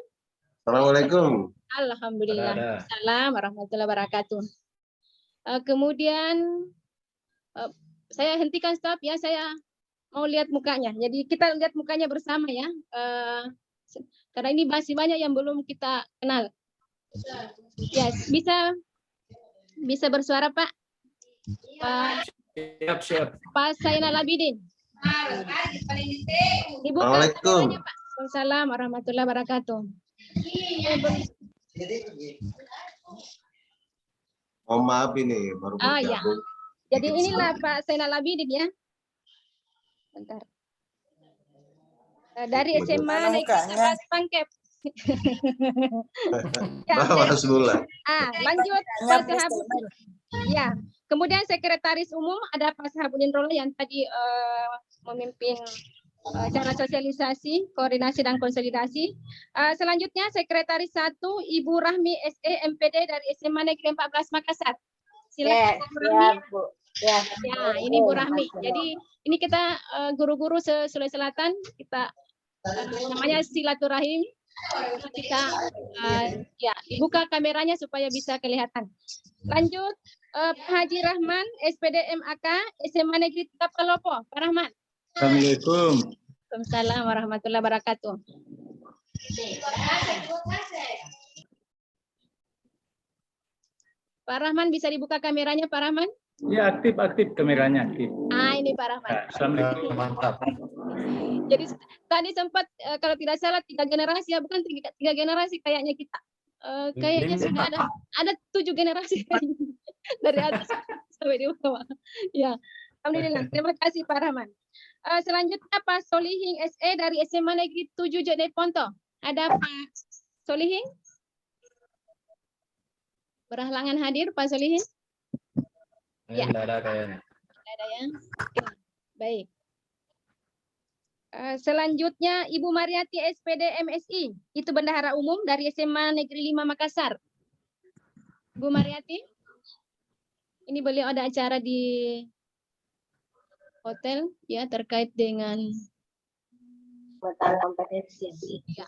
Assalamualaikum. Alhamdulillah. Assalamualaikum warahmatullahi wabarakatuh. Kemudian saya hentikan stop ya, saya mau lihat mukanya. Jadi kita lihat mukanya bersama ya. Karena ini masih banyak yang belum kita kenal. Ya, bisa bersuara Pak? Pak Siap. Pak Zainal Abidin. Ibu Assalamualaikum. Waalaikumsalam warahmatullahi wabarakatuh. Oh maaf ini baru Ya. bergabung. Jadi inilah Pak Zainal Abidin ya. Bentar. Dari SMA Negeri 11 Pangkep. Baru semula. Lanjut Pak Sahabudin. Ya. Kemudian Sekretaris Umum ada Pak Sahabudin Rolo yang tadi memimpin cara sosialisasi, koordinasi dan konsolidasi. Selanjutnya Sekretaris 1 Ibu Rahmi SE MPD dari SMA Negeri 14 Makassar. Silakan Bu Rahmi. Ya, ini Bu Rahmi. Jadi ini kita guru-guru Sulawesi Selatan kita namanya silaturahim. Kita dibuka kameranya supaya bisa kelihatan. Lanjut Haji Rahman SPD MAK SMA Negeri 3 Palopo. Pak Rahman. Assalamualaikum. Waalaikumsalam warahmatullahi wabarakatuh. Pak Rahman bisa dibuka kameranya Pak Rahman? Ya, aktif kameranya aktif. Ini Pak Rahman. Assalamualaikum. Mantap. Jadi tadi sempat kalau tidak salah 3 generasi ya, bukan 3 generasi kayaknya kita. Kayaknya sudah ada 7 generasi dari atas sampai di bawah. Ya, alhamdulillah. Terima kasih Pak Rahman. Selanjutnya Pak Solihing SE dari SMA Negeri 7 Jodai Ponto. Ada Pak Solihing? Berhalangan hadir Pak Solihing? Ya. Tidak ada kayaknya. Tidak ada ya. Baik. Selanjutnya Ibu Mariati SPD MSI, itu bendahara umum dari SMA Negeri 5 Makassar. Bu Mariati, ini beliau ada acara di hotel ya terkait dengan kompetensi. Ya,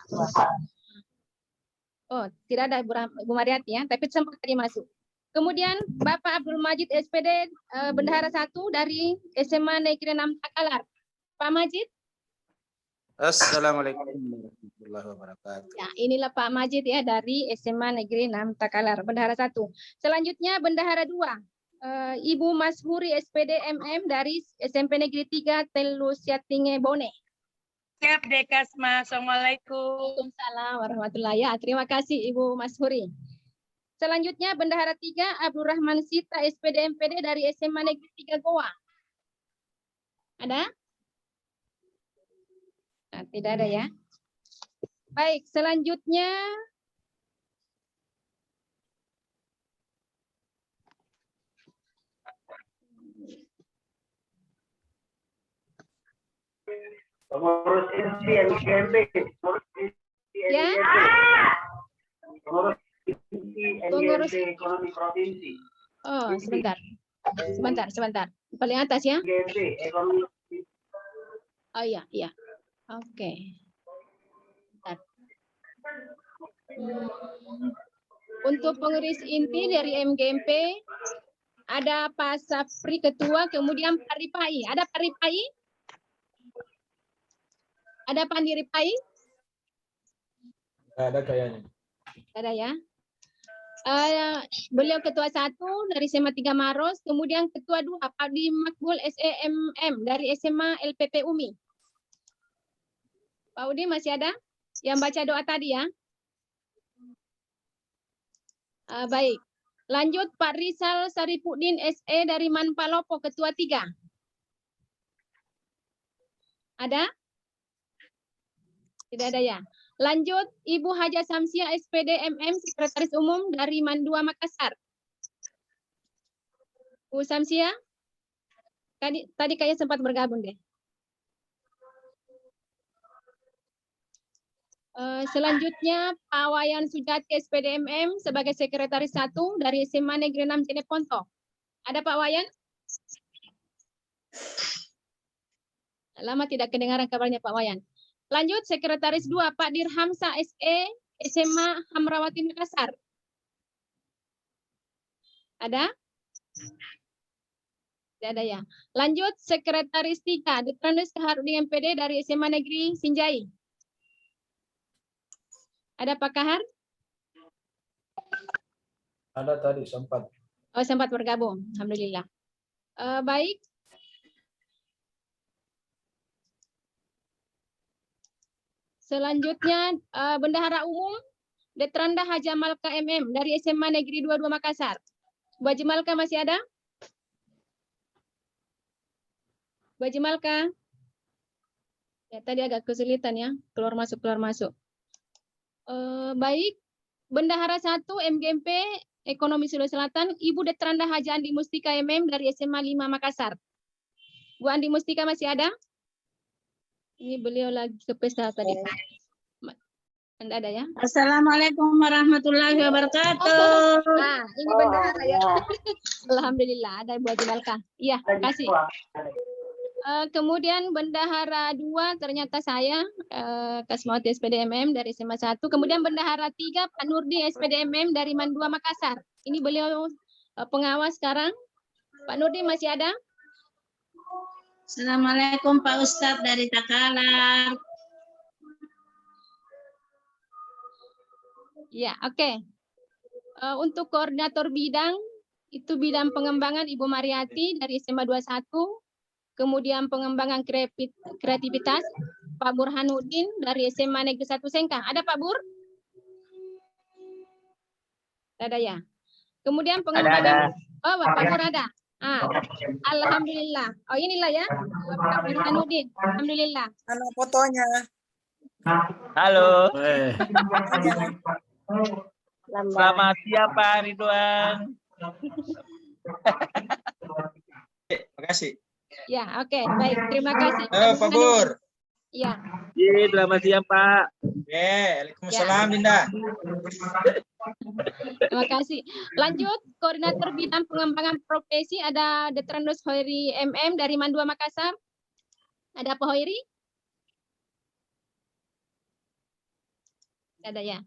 tidak ada Bu Mariati ya, tapi sempat tadi masuk. Kemudian Bapak Abdul Majid SPD bendahara 1 dari SMA Negeri 6 Takalar. Pak Majid. Assalamualaikum warahmatullahi wabarakatuh. Ya, inilah Pak Majid ya dari SMA Negeri 6 Takalar, bendahara 1. Selanjutnya bendahara 2, Ibu Mashuri SPD MM dari SMP Negeri 3 Telusiatinge Bone. Siap Dekasma. Assalamualaikum. Waalaikumsalam warahmatullahi wabarakatuh. Terima kasih Ibu Mashuri. Selanjutnya Bendahara 3 Abdurrahman Sita SPD MPD dari SMA Negeri 3 Goa. Ada? Nah, tidak ada ya. Baik, selanjutnya Pengurus inti NGMP, pengurus inti ya. Pengurus inti NGMP Ekonomi Provinsi. Oh, sebentar. Paling atas ya. NGMP Ekonomi. Oh iya. Oke. Untuk pengurus inti dari MGMP ada Pak Safri Ketua, kemudian Pak Ripai. Ada Pak Ripai? Ada Pak Ripai? Ada kayaknya. Ada ya. Beliau Ketua 1 dari SMA 3 Maros, kemudian Ketua 2 Pak Di Makbul SEMM dari SMA LPP UMI. Pak Udi masih ada? Yang baca doa tadi ya. Baik. Lanjut Pak Rizal Saripudin SE dari Manpalopo, Ketua 3. Ada? Tidak ada ya. Lanjut Ibu Haja Samsia SPD MM Sekretaris Umum dari Mandua Makassar. Bu Samsia? Tadi kayaknya sempat bergabung deh. Selanjutnya Pak Wayan Sujati SPD MM sebagai Sekretaris 1 dari SMA Negeri 6 Jeneponto. Ada Pak Wayan? Lama tidak kedengaran kabarnya Pak Wayan. Lanjut Sekretaris 2 Pak Dirhamsa SE SMA Hamrawati Makassar. Ada? Tidak ada ya. Lanjut Sekretaris 3 Detrandes Kaharudin MPD dari SMA Negeri Sinjai. Ada Pak Kahar? Ada tadi sempat. Oh, sempat bergabung. Alhamdulillah. Baik. Selanjutnya Bendahara Umum Detranda Haja Malka MM dari SMA Negeri 22 Makassar. Bu Haji Malka masih ada? Bu Haji Malka? Ya, tadi agak kesulitan ya, keluar masuk. Baik, Bendahara 1 MGMP Ekonomi Sulawesi Selatan, Ibu Detranda Haja Andi Mustika MM dari SMA 5 Makassar. Bu Andi Mustika masih ada? Ini beliau lagi ke pesta tadi. Anda ada ya? Assalamualaikum warahmatullahi wabarakatuh. Nah, ini bendahara ya. Alhamdulillah ada Bu Haji Malka. Iya, kasih. Kemudian Bendahara 2 ternyata saya Kasmawati SPDMM dari SMA 1. Kemudian Bendahara 3 Pak Nurdi SPDMM dari Mandua Makassar. Ini beliau pengawas sekarang. Pak Nurdi masih ada? Assalamualaikum Pak Ustadz dari Takalar. Ya, oke. Untuk koordinator bidang, itu bidang pengembangan Ibu Mariati dari SMA 21. Kemudian pengembangan kreativitas Pak Burhanuddin dari SMA Negeri 1 Sengkang. Ada Pak Bur? Ada ya. Kemudian pengembangan Oh, Pak Bur ada. Alhamdulillah. Oh, inilah ya. Pak Burhanuddin. Alhamdulillah. Mana fotonya? Halo. Selamat siang Pak Ridwan. Terima kasih. Ya, oke. Baik, terima kasih. Pak Bur. Ya. Selamat siang Pak. Waalaikumsalam Dinda. Terima kasih. Lanjut, koordinator bidang pengembangan profesi ada Detrandos Hoiri MM dari Mandua Makassar. Ada Pak Hoiri? Ada ya.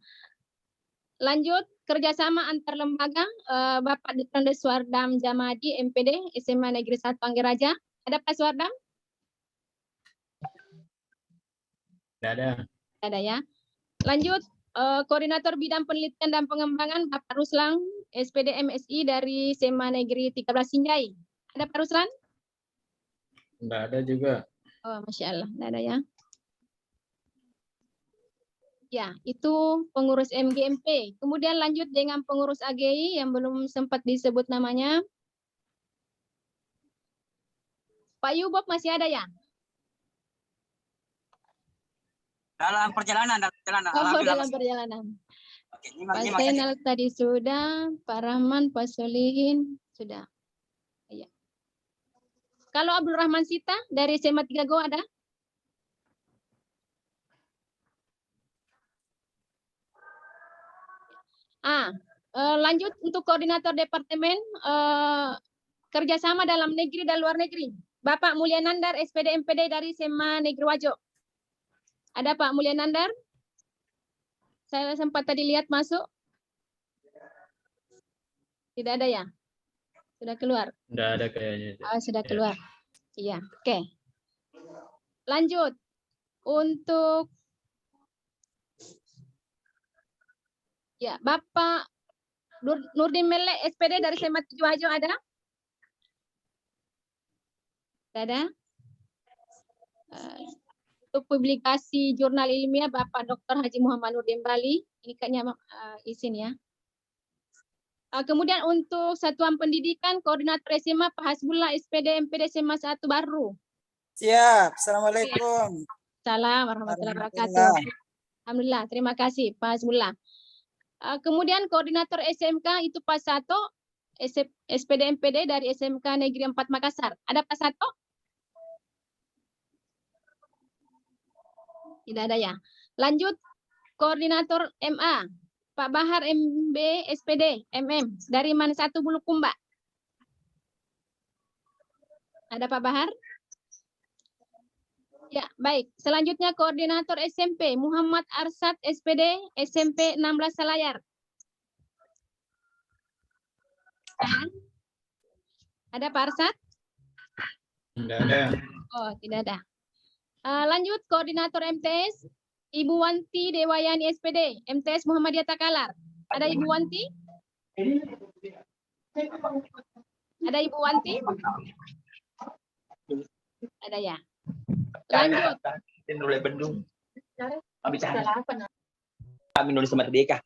Lanjut, kerjasama antar lembaga Bapak Detrandos Suardam Jamadi MPD SMA Negeri 1 Panggeraja. Ada Pak Suardam? Tidak ada. Ada ya. Lanjut, koordinator bidang penelitian dan pengembangan Bapak Ruslang SPD MSI dari SMA Negeri 13 Sinjai. Ada Pak Ruslan? Enggak ada juga. Oh, Masya Allah, tidak ada ya. Ya, itu pengurus MGMP. Kemudian lanjut dengan pengurus AGI yang belum sempat disebut namanya. Pak Yubob masih ada ya? Dalam perjalanan. Oh, dalam perjalanan. Oke, Pak Zainal tadi sudah, Pak Rahman, Pak Solihin sudah. Iya. Kalau Abdul Rahman Sita dari SMA 3 Go ada? Lanjut untuk koordinator departemen kerjasama dalam negeri dan luar negeri. Bapak Mulyanandar SPD MPD dari SMA Negeri Wajo. Ada Pak Mulyanandar? Saya sempat tadi lihat masuk. Tidak ada ya? Sudah keluar? Enggak ada kayaknya. Sudah keluar. Iya, oke. Lanjut. Untuk ya, Bapak Nurdin Mele SPD dari SMA 7 Wajo ada? Tidak ada? Untuk publikasi jurnal ilmiah Bapak Dr. Haji Muhammad Nurdin Bali, ini kayaknya izin ya. Kemudian untuk satuan pendidikan koordinator SMA Pak Hasbullah SPD MPD SMA 1 Baru. Siap. Assalamualaikum. Salam warahmatullahi wabarakatuh. Alhamdulillah, terima kasih Pak Hasbullah. Kemudian koordinator SMK itu Pak Sato SPD MPD dari SMK Negeri 4 Makassar. Ada Pak Sato? Tidak ada ya. Lanjut koordinator MA Pak Bahar MB SPD MM dari Man 1 Bulukumba. Ada Pak Bahar? Ya, baik. Selanjutnya koordinator SMP Muhammad Arsad SPD SMP 16 Selayar. Ada Pak Arsad? Tidak ada. Oh, tidak ada. Lanjut koordinator MTS Ibu Wanti Dewayani SPD MTS Muhammadiyah Takalar. Ada Ibu Wanti? Ada Ibu Wanti? Ada ya. Lanjut. Nulis bendung. Bicara apa? Kami nulis merdeka.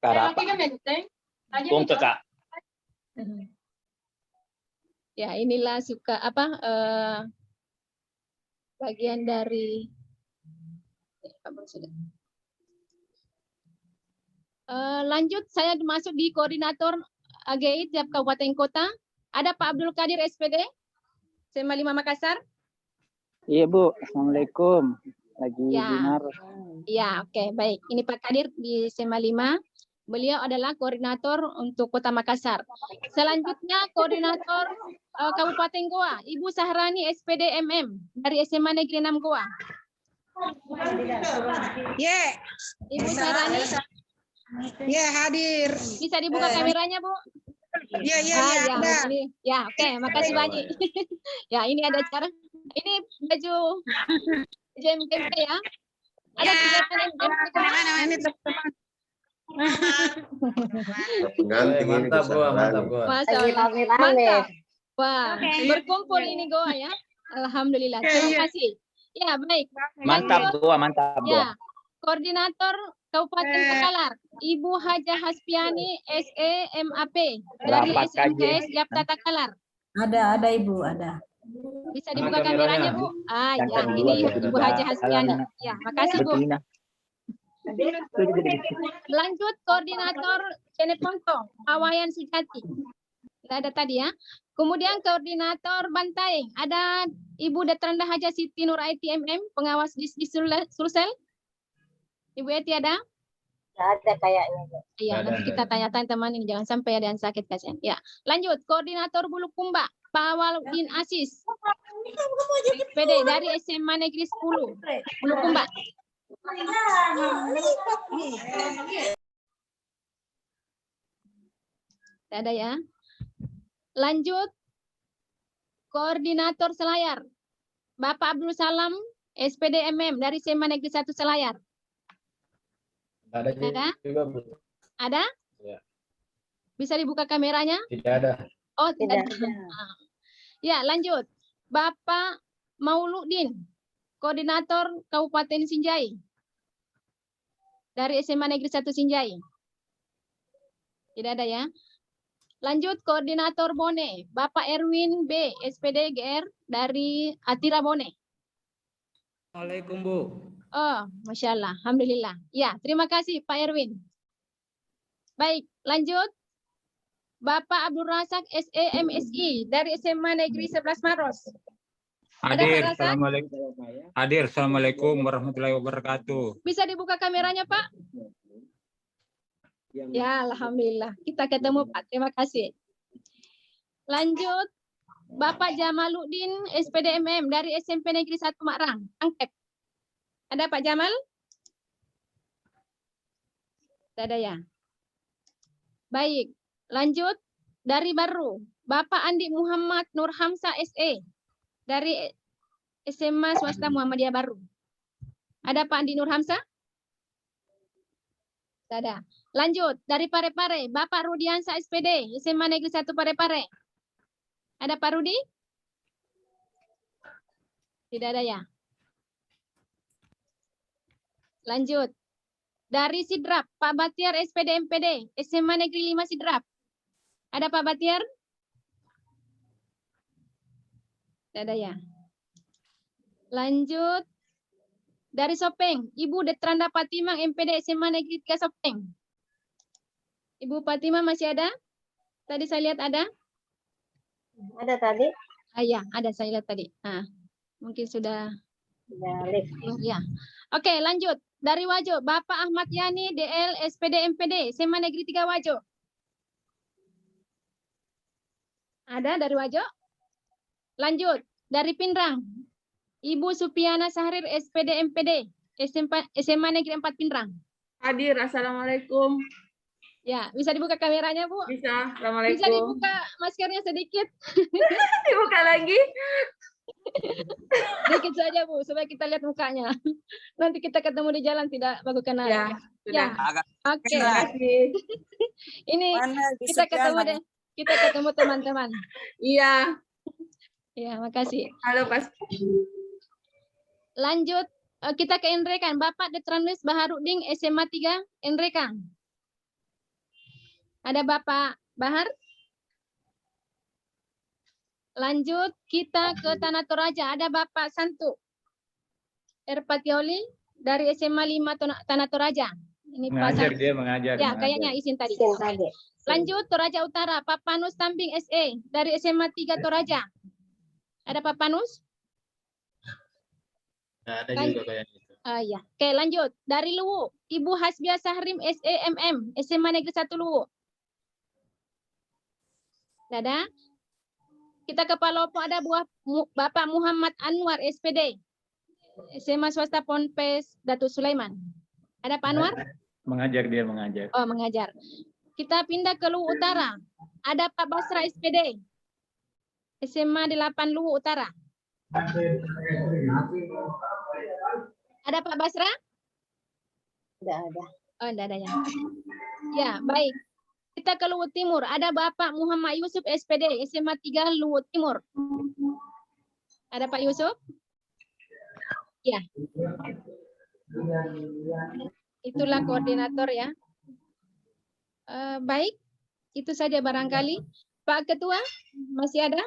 Karena Kung Kak. Ya, inilah suka apa bagian dari lanjut saya masuk di koordinator AGI tiap kabupaten kota. Ada Pak Abdul Qadir SPD SMA 5 Makassar. Iya Bu, Assalamualaikum. Lagi Ya. dinar. Ya, oke, baik. Ini Pak Qadir di SMA 5. Beliau adalah koordinator untuk Kota Makassar. Selanjutnya koordinator Kabupaten Goa, Ibu Sahrani SPD MM dari SMA Negeri 6 Goa. Ibu Sahrani. Ya, hadir. Bisa dibuka kameranya, Bu? Ya, ada. Ya, oke, makasih banyak. Ya, ini ada cara. Ini baju JMKP ya. Ada kegiatan ini teman-teman. Mantap Goa, mantap Goa. Mantap. Wah, berkumpul ini Goa ya. Alhamdulillah. Terima kasih. Ya, baik. Mantap Goa, mantap Goa. Ya, koordinator Kabupaten Takalar, Ibu Haja Haspiani SE MAP dari SMKS Yapta Takalar. Ada Ibu, ada. Bisa dibuka kameranya, Bu? Ya, ini Ibu Haja Haspiani. Ya, makasih Bu. Lanjut koordinator Ceneponto, Awayan Sujati. Tidak ada tadi ya. Kemudian koordinator Bantaeng, ada Ibu Detranda Haja Siti Nur ITMM, pengawas di Sulsel. Ibu Eti ada? Ada kayaknya. Iya, nanti kita tanya-tanya teman ini, jangan sampai ada yang sakit kasihan. Ya, lanjut koordinator Bulukumba, Pak Waludin Asis, SPD dari SMA Negeri 10, Bulukumba. Tidak ada ya. Lanjut koordinator Selayar, Bapak Abdul Salam SPD MM dari SMA Negeri 1 Selayar. Ada Ada? juga, Bu. Ada? Ya. Bisa dibuka kameranya? Tidak ada. Oh, tidak Tidak ada. Ah. Ya, lanjut. Bapak Mauludin, Koordinator Kabupaten Sinjai. Dari SMA Negeri 1 Sinjai. Tidak ada ya. Lanjut Koordinator Bone, Bapak Erwin B, SPD GR dari Atira Bone. Assalamualaikum, Bu. Oh, Masya Allah. Alhamdulillah. Ya, terima kasih Pak Erwin. Baik, lanjut. Bapak Abdul Razak SEMSI dari SMA Negeri 11 Maros. Ada Pak Hadir, Razak? Assalamualaikum. Hadir, Assalamualaikum warahmatullahi wabarakatuh. Bisa dibuka kameranya, Pak? Ya, Alhamdulillah. Kita ketemu, Pak. Terima kasih. Lanjut. Bapak Jamaluddin SPDMM dari SMP Negeri 1 Makrang. Angket. Ada Pak Jamal? Tidak ada ya? Baik. Lanjut. Dari baru. Bapak Andi Muhammad Nur Hamzah SE. Dari SMA Swasta Muhammadiyah Baru. Ada Pak Andi Nur Hamzah? Tidak ada. Lanjut. Dari Parepare. Bapak Rudiansa SPD. SMA Negeri 1 Parepare. Ada Pak Rudi? Tidak ada ya? Lanjut. Dari Sidrap, Pak Batiar SPD MPD, SMA Negeri 5 Sidrap. Ada Pak Batiar? Tidak ada ya? Lanjut. Dari Sopeng, Ibu Detranda Patimang MPD SMA Negeri 3 Sopeng. Ibu Fatimah masih ada? Tadi saya lihat ada? Ada tadi? Ah, ya, ada saya lihat tadi. Nah, mungkin sudah. Ya. Oke, lanjut. Dari Wajo, Bapak Ahmad Yani DL SPD MPD SMA Negeri 3 Wajo. Ada dari Wajo? Lanjut. Dari Pinrang, Ibu Supiana Sahrir SPD MPD SMA Negeri 4 Pinrang. Hadir, Assalamualaikum. Ya, bisa dibuka kameranya, Bu? Bisa, Assalamualaikum. Bisa dibuka maskernya sedikit. Dibuka lagi. Sedikit saja, Bu, supaya kita lihat mukanya. Nanti kita ketemu di jalan tidak bagus kenal. Ya, sudah. Oke. Terima kasih. Ini kita ketemu deh. Kita ketemu teman-teman. Iya. Ya, makasih. Halo, Pas. Lanjut, kita ke Enrekan. Bapak Detranwis Baharudin SMA 3 Enrekan. Ada Bapak Bahar? Lanjut, kita ke Tanah Toraja. Ada Bapak Santu Erpatioli dari SMA 5 Tanah Toraja. Ini Mengajar, Pak dia mengajar. Ya, mengajar. kayaknya izin tadi. Lanjut, Toraja Utara. Pak Panus Tambing SE dari SMA 3 Toraja. Ada Pak Panus? Ada juga kayaknya itu. Ya. Oke, lanjut. Dari Luwu, Ibu Hasbiah Sahrim SEMM, SMA Negeri 1 Luwu. Ada. Kita ke Palopo, ada Bapak Muhammad Anwar SPD, SMA Swasta Ponpes Datu Sulaiman. Ada Pak Anwar? Mengajar, dia mengajar. Oh, mengajar. Kita pindah ke Luwu Utara. Ada Pak Basra SPD, SMA 8 Luwu Utara. Ada Pak Basra? Tidak ada. Oh, tidak ada ya. Ya, baik. Kita ke Luwu Timur. Ada Bapak Muhammad Yusuf SPD, SMA 3 Luwu Timur. Ada Pak Yusuf? Ya. Itulah koordinator ya. Baik, itu saja barangkali. Pak Ketua, masih ada?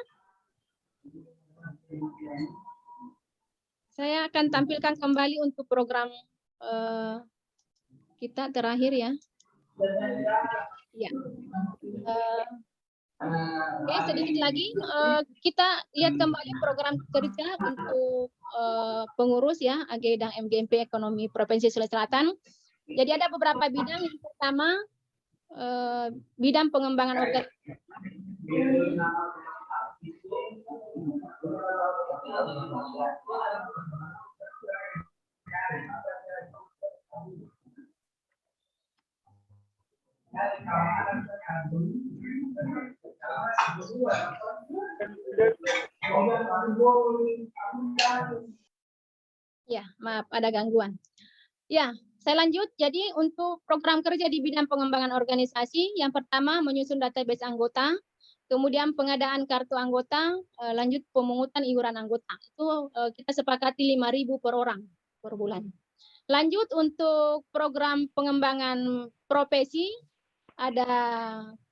Saya akan tampilkan kembali untuk program kita terakhir ya. Ya. Oke, sedikit lagi kita lihat kembali program kerja untuk pengurus ya AG dan MGMP Ekonomi Provinsi Sulawesi Selatan. Jadi ada beberapa bidang. Yang pertama bidang pengembangan organisasi. Ya, maaf ada gangguan. Ya, Saya lanjut, jadi untuk program kerja di bidang pengembangan organisasi, yang pertama menyusun database anggota, kemudian pengadaan kartu anggota, lanjut pemungutan iuran anggota. Itu kita sepakati 5.000 per orang per bulan. Lanjut untuk program pengembangan profesi, ada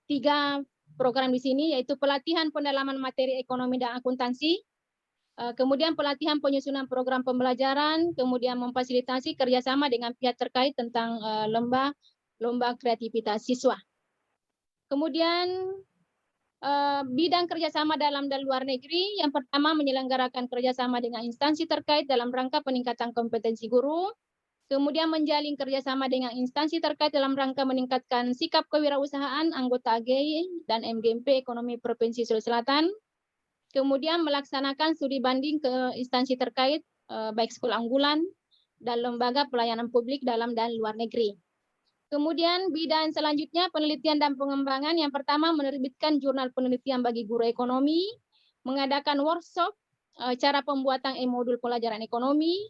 3 program di sini, yaitu pelatihan pendalaman materi ekonomi dan akuntansi, kemudian pelatihan penyusunan program pembelajaran, kemudian memfasilitasi kerjasama dengan pihak terkait tentang lomba kreativitas siswa. Kemudian bidang kerjasama dalam dan luar negeri, yang pertama menyelenggarakan kerjasama dengan instansi terkait dalam rangka peningkatan kompetensi guru, kemudian menjalin kerjasama dengan instansi terkait dalam rangka meningkatkan sikap kewirausahaan anggota AGI dan MGMP Ekonomi Provinsi Sulawesi Selatan, kemudian melaksanakan studi banding ke instansi terkait, baik sekolah unggulan dan lembaga pelayanan publik dalam dan luar negeri. Kemudian bidang selanjutnya penelitian dan pengembangan, yang pertama menerbitkan jurnal penelitian bagi guru ekonomi, mengadakan workshop cara pembuatan e-modul pelajaran ekonomi,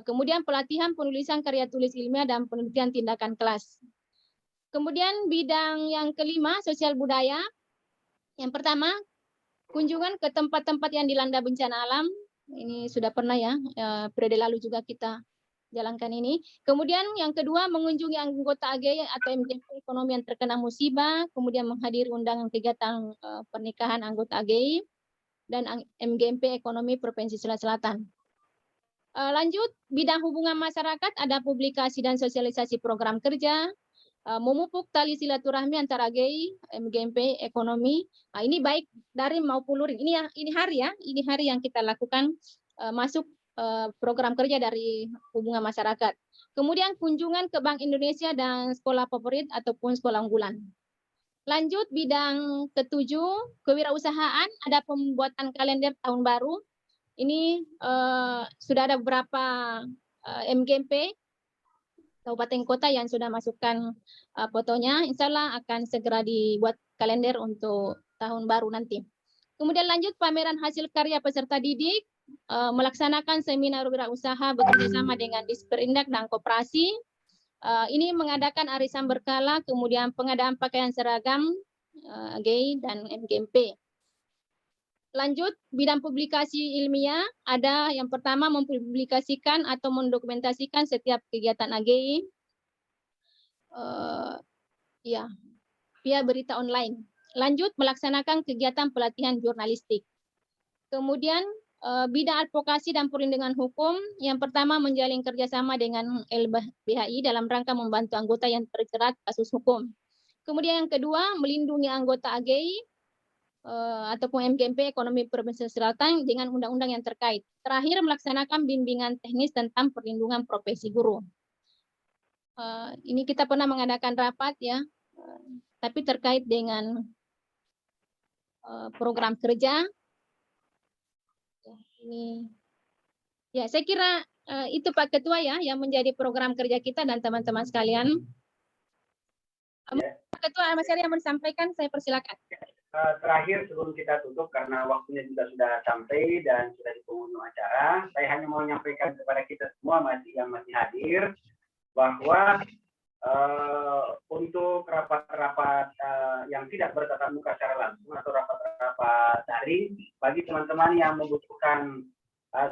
kemudian pelatihan penulisan karya tulis ilmiah dan penelitian tindakan kelas. Kemudian bidang yang kelima, sosial budaya. Yang pertama, kunjungan ke tempat-tempat yang dilanda bencana alam. Ini sudah pernah ya, periode lalu juga kita jalankan ini. Kemudian yang kedua, mengunjungi anggota AGI atau MGMP ekonomi yang terkena musibah, kemudian menghadiri undangan kegiatan pernikahan anggota AGI dan MGMP ekonomi Provinsi Sulawesi Selatan. Lanjut, bidang hubungan masyarakat, ada publikasi dan sosialisasi program kerja, memupuk tali silaturahmi antara AGI, MGMP ekonomi. Nah, ini baik daring maupun luring. Ini hari ya, ini hari yang kita lakukan masuk program kerja dari hubungan masyarakat. Kemudian kunjungan ke Bank Indonesia dan sekolah favorit ataupun sekolah unggulan. Lanjut bidang ketujuh, kewirausahaan, ada pembuatan kalender tahun baru. Ini sudah ada beberapa MGMP kabupaten kota yang sudah masukkan fotonya. Insya Allah akan segera dibuat kalender untuk tahun baru nanti. Kemudian lanjut pameran hasil karya peserta didik, melaksanakan seminar wirausaha bekerjasama dengan Disperindak dan Koperasi. Ini mengadakan arisan berkala, kemudian pengadaan pakaian seragam AGI dan MGMP. Lanjut, bidang publikasi ilmiah, ada yang pertama mempublikasikan atau mendokumentasikan setiap kegiatan AGI, via berita online. Lanjut, melaksanakan kegiatan pelatihan jurnalistik. Kemudian, bidang advokasi dan perlindungan hukum, yang pertama menjalin kerjasama dengan LBHI dalam rangka membantu anggota yang terjerat kasus hukum. Kemudian yang kedua, melindungi anggota AGI, ataupun MGMP Ekonomi Provinsi Selatan dengan undang-undang yang terkait. Terakhir, melaksanakan bimbingan teknis tentang perlindungan profesi guru. Ini kita pernah mengadakan rapat ya, tapi terkait dengan program kerja. Ini, ya saya kira itu Pak Ketua ya yang menjadi program kerja kita dan teman-teman sekalian. Pak Ketua, Mas Heri yang mau disampaikan, saya persilakan. Terakhir sebelum kita tutup karena waktunya juga sudah sampai dan sudah di penghujung acara, saya hanya mau menyampaikan kepada kita semua yang masih hadir bahwa untuk rapat-rapat yang tidak bertatap muka secara langsung atau rapat-rapat daring, bagi teman-teman yang membutuhkan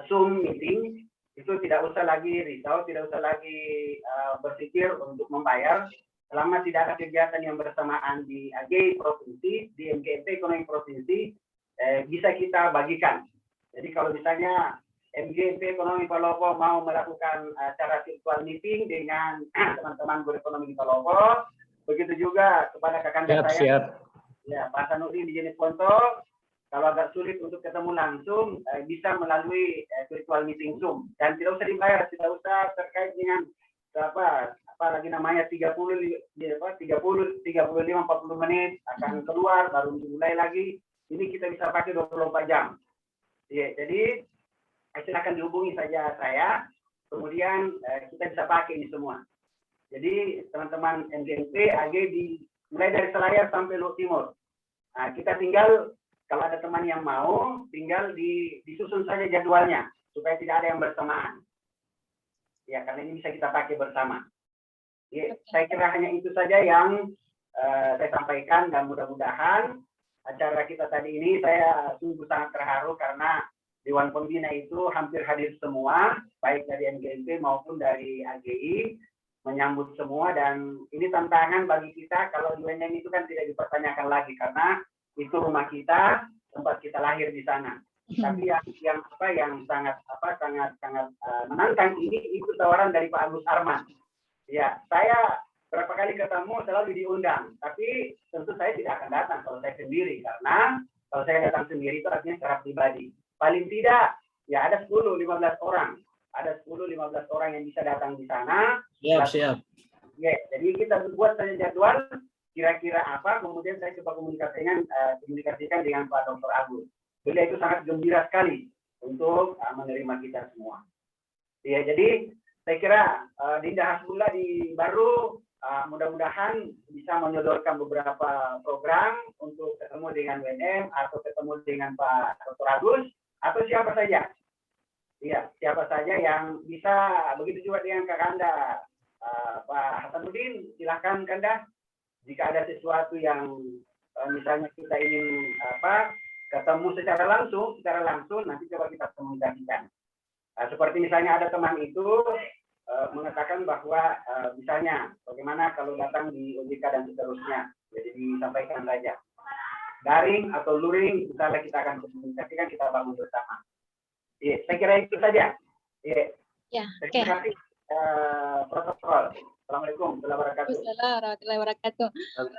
Zoom meeting, itu tidak usah lagi risau, tidak usah lagi berpikir untuk membayar. Selama tidak ada kegiatan yang bersamaan di AGI Provinsi, di MGMP Ekonomi Provinsi, bisa kita bagikan. Jadi kalau misalnya MGMP Ekonomi Palopo mau melakukan acara virtual meeting dengan teman-teman guru ekonomi di Palopo, begitu juga kepada kakak saya, ya Pak Sanudin di Jeneponto, kalau agak sulit untuk ketemu langsung, bisa melalui virtual meeting Zoom. Dan tidak usah dibayar, tidak usah terkait dengan apa lagi namanya 35-40 menit akan keluar baru dimulai lagi. Ini kita bisa pakai 24 jam. Ya, jadi silakan dihubungi saja saya, kemudian kita bisa pakai ini semua. Jadi teman-teman MGMP AG mulai dari Selayar sampai Lombok Timur. Nah, kita tinggal kalau ada teman yang mau, tinggal disusun saja jadwalnya supaya tidak ada yang bersamaan. Ya, karena ini bisa kita pakai bersama. Ya, saya kira hanya itu saja yang saya sampaikan, dan mudah-mudahan acara kita tadi ini saya sungguh sangat terharu karena Dewan Pembina itu hampir hadir semua, baik dari MGMP maupun dari AGI, menyambut semua, dan ini tantangan bagi kita. Kalau di UNM itu kan tidak dipertanyakan lagi karena itu rumah kita, tempat kita lahir di sana. Tapi yang sangat menantang ini itu tawaran dari Pak Agus Arman. Ya, saya berapa kali ketemu selalu diundang, tapi tentu saya tidak akan datang kalau saya sendiri, karena kalau saya datang sendiri itu artinya secara pribadi. Paling tidak ya ada 10-15 orang. Ada 10-15 orang yang bisa datang di sana. Siap. Ya, jadi kita buat saja jadwal kira-kira apa, kemudian saya coba komunikasikan dengan Pak Dr. Agus. Beliau itu sangat gembira sekali untuk menerima kita semua. Ya, jadi saya kira Dinda Hasbullah di baru mudah-mudahan bisa menyodorkan beberapa program untuk ketemu dengan WNM atau ketemu dengan Pak Dr. Agus atau siapa saja. Iya, siapa saja yang bisa. Begitu juga dengan Kak Kanda, Pak Hasanuddin, silakan Kanda. Jika ada sesuatu yang misalnya kita ingin ketemu secara langsung nanti coba kita komunikasikan. Seperti misalnya ada teman itu mengatakan bahwa misalnya bagaimana kalau datang di OJK dan seterusnya, jadi disampaikan saja daring atau luring, misalnya kita akan komunikasikan, kita bangun bersama. Ya, saya kira itu saja. Ya, terima kasih. Protokol. Assalamualaikum warahmatullahi wabarakatuh.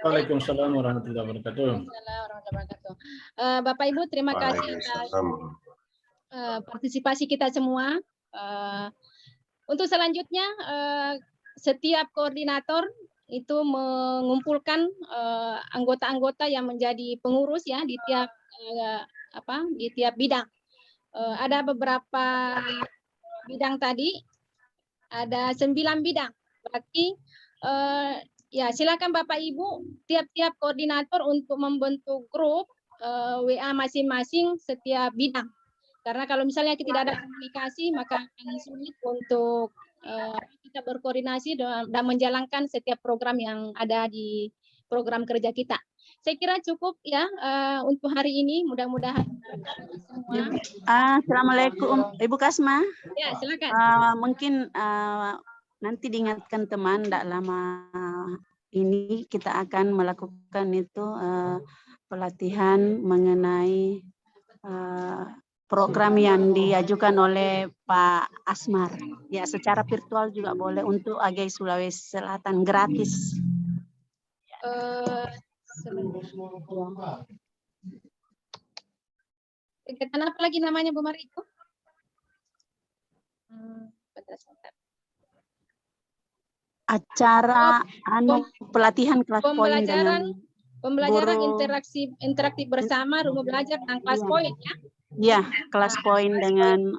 Waalaikumsalam warahmatullahi wabarakatuh. Bapak Ibu, terima kasih atas partisipasi kita semua. Untuk selanjutnya, setiap koordinator itu mengumpulkan anggota-anggota yang menjadi pengurus ya di tiap bidang. Ada beberapa bidang tadi, ada 9 bidang. Berarti ya silakan Bapak Ibu tiap-tiap koordinator untuk membentuk grup WA masing-masing setiap bidang. Karena kalau misalnya kita tidak ada komunikasi, maka akan sulit untuk kita berkoordinasi dan menjalankan setiap program yang ada di program kerja kita. Saya kira cukup ya untuk hari ini. Mudah-mudahan semua. Assalamualaikum, Ibu Kasma. Ya, silakan. Mungkin nanti diingatkan teman, tidak lama ini kita akan melakukan itu pelatihan mengenai program yang diajukan oleh Pak Asmar. Ya, secara virtual juga boleh untuk AGI Sulawesi Selatan gratis. Kegiatan apa lagi namanya Bu Mariko? Acara pelatihan kelas poin dengan pembelajaran interaktif bersama, rumah belajar dan kelas poin ya. Ya, kelas poin dengan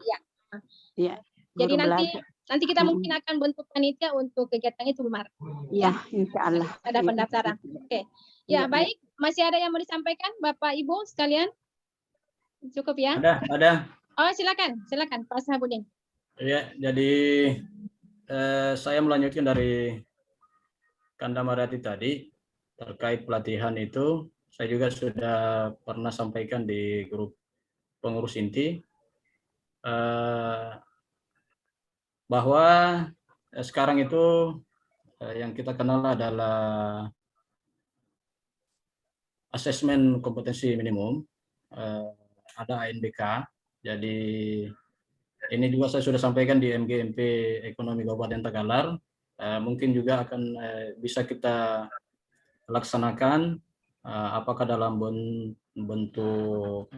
ya. Jadi nanti kita mungkin akan bentuk panitia untuk kegiatan itu, Bu Mar. Ya, insya Allah. Ada pendaftaran. Oke. Ya, baik. Masih ada yang mau disampaikan, Bapak Ibu sekalian? Cukup ya? Ada. Oh, silakan Pak Sahabudin. Ya, jadi saya melanjutkan dari Kanda Mariati tadi terkait pelatihan itu. Saya juga sudah pernah sampaikan di grup pengurus inti bahwa sekarang itu yang kita kenal adalah asesmen kompetensi minimum, ada ANBK. Jadi ini juga saya sudah sampaikan di MGMP Ekonomi Kabupaten Takalar. Mungkin juga akan bisa kita laksanakan apakah dalam bentuk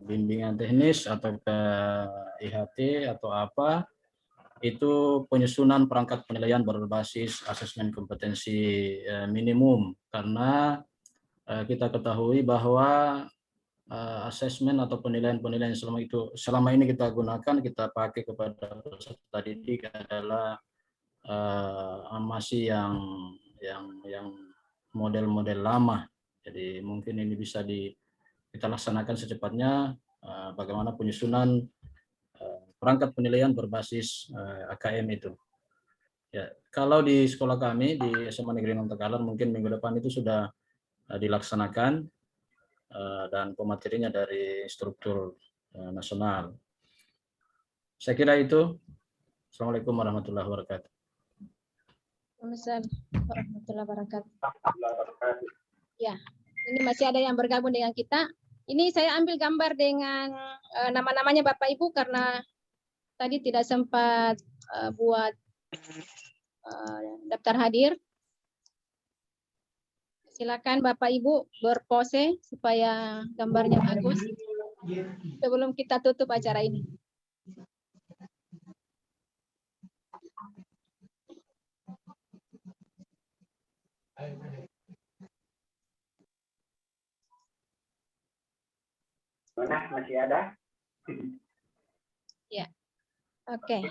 bimbingan teknis atau ke IHT atau apa, itu penyusunan perangkat penilaian berbasis asesmen kompetensi minimum. Karena kita ketahui bahwa asesmen atau penilaian-penilaian selama ini kita gunakan, kita pakai kepada peserta didik adalah masih yang model-model lama. Jadi mungkin ini bisa kita laksanakan secepatnya bagaimana penyusunan perangkat penilaian berbasis AKM itu. Ya, kalau di sekolah kami di SMA Negeri Nongtakalar mungkin minggu depan itu sudah dilaksanakan dan pematerinya dari struktur nasional. Saya kira itu. Assalamualaikum warahmatullahi wabarakatuh. Waalaikumsalam warahmatullahi wabarakatuh. Ya, ini masih ada yang bergabung dengan kita. Ini saya ambil gambar dengan nama-namanya Bapak Ibu karena tadi tidak sempat buat daftar hadir. Silakan Bapak Ibu berpose supaya gambarnya bagus sebelum kita tutup acara ini. Mana masih ada? Ya, oke.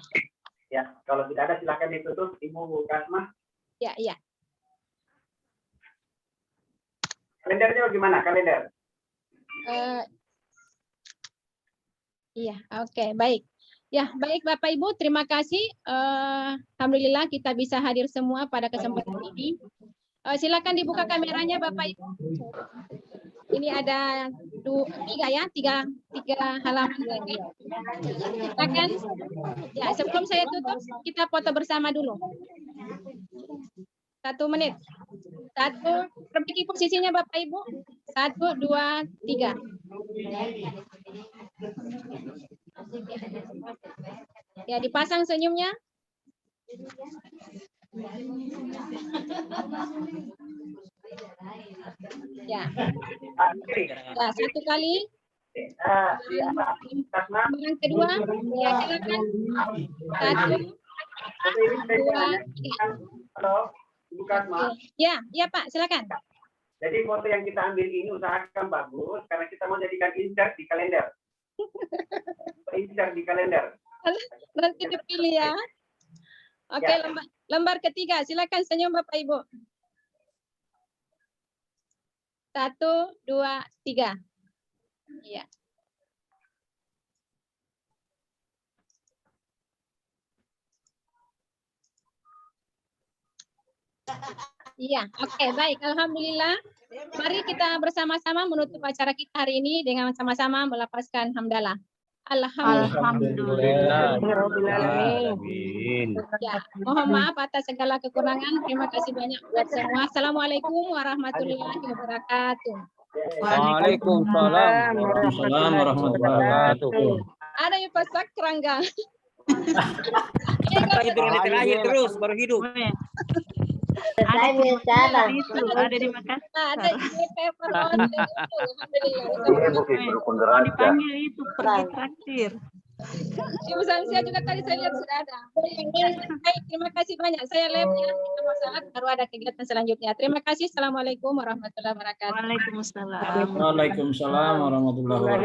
Ya, kalau tidak ada silakan ditutup, Ibu Kasma. Ya, ya. Kalendernya bagaimana? Kalender? Iya, oke, baik. Ya, baik Bapak Ibu, terima kasih. Alhamdulillah kita bisa hadir semua pada kesempatan ini. Silakan dibuka kameranya Bapak Ibu. Ini ada tiga halaman lagi. Silakan. Ya, sebelum saya tutup, kita foto bersama dulu. 1 menit. 1, perbaiki posisinya Bapak Ibu. 1, 2, 3. Ya, dipasang senyumnya. Ya. Ya, 1 kali. Yang kedua, ya silakan. 1, 2, 3. Halo, Ibu Kasma. Ya, ya Pak, silakan. Jadi foto yang kita ambil ini usahakan bagus karena kita mau jadikan insert di kalender. Insert di kalender. Nanti dipilih ya. Oke, Ya. lembar ketiga, silakan senyum Bapak Ibu. 1, 2, 3. Iya. Iya, oke, baik. Alhamdulillah. Mari kita bersama-sama menutup acara kita hari ini dengan sama-sama melafazkan hamdalah. Alhamdulillah. Ya, mohon maaf atas segala kekurangan. Terima kasih banyak buat semua. Assalamualaikum warahmatullahi wabarakatuh. Waalaikumsalam warahmatullahi wabarakatuh. Ada yang pasak kerangga. Terakhir terus baru hidup. Selesai bicara. Ada di Makassar. Ada di paper. Oh, dipanggil itu pergi traktir. Ibu Sansia juga tadi saya lihat sudah ada. Baik, terima kasih banyak. Saya lihat ya, kita masalah baru ada kegiatan selanjutnya. Terima kasih. Assalamualaikum warahmatullahi wabarakatuh. Waalaikumsalam. Waalaikumsalam warahmatullahi wabarakatuh.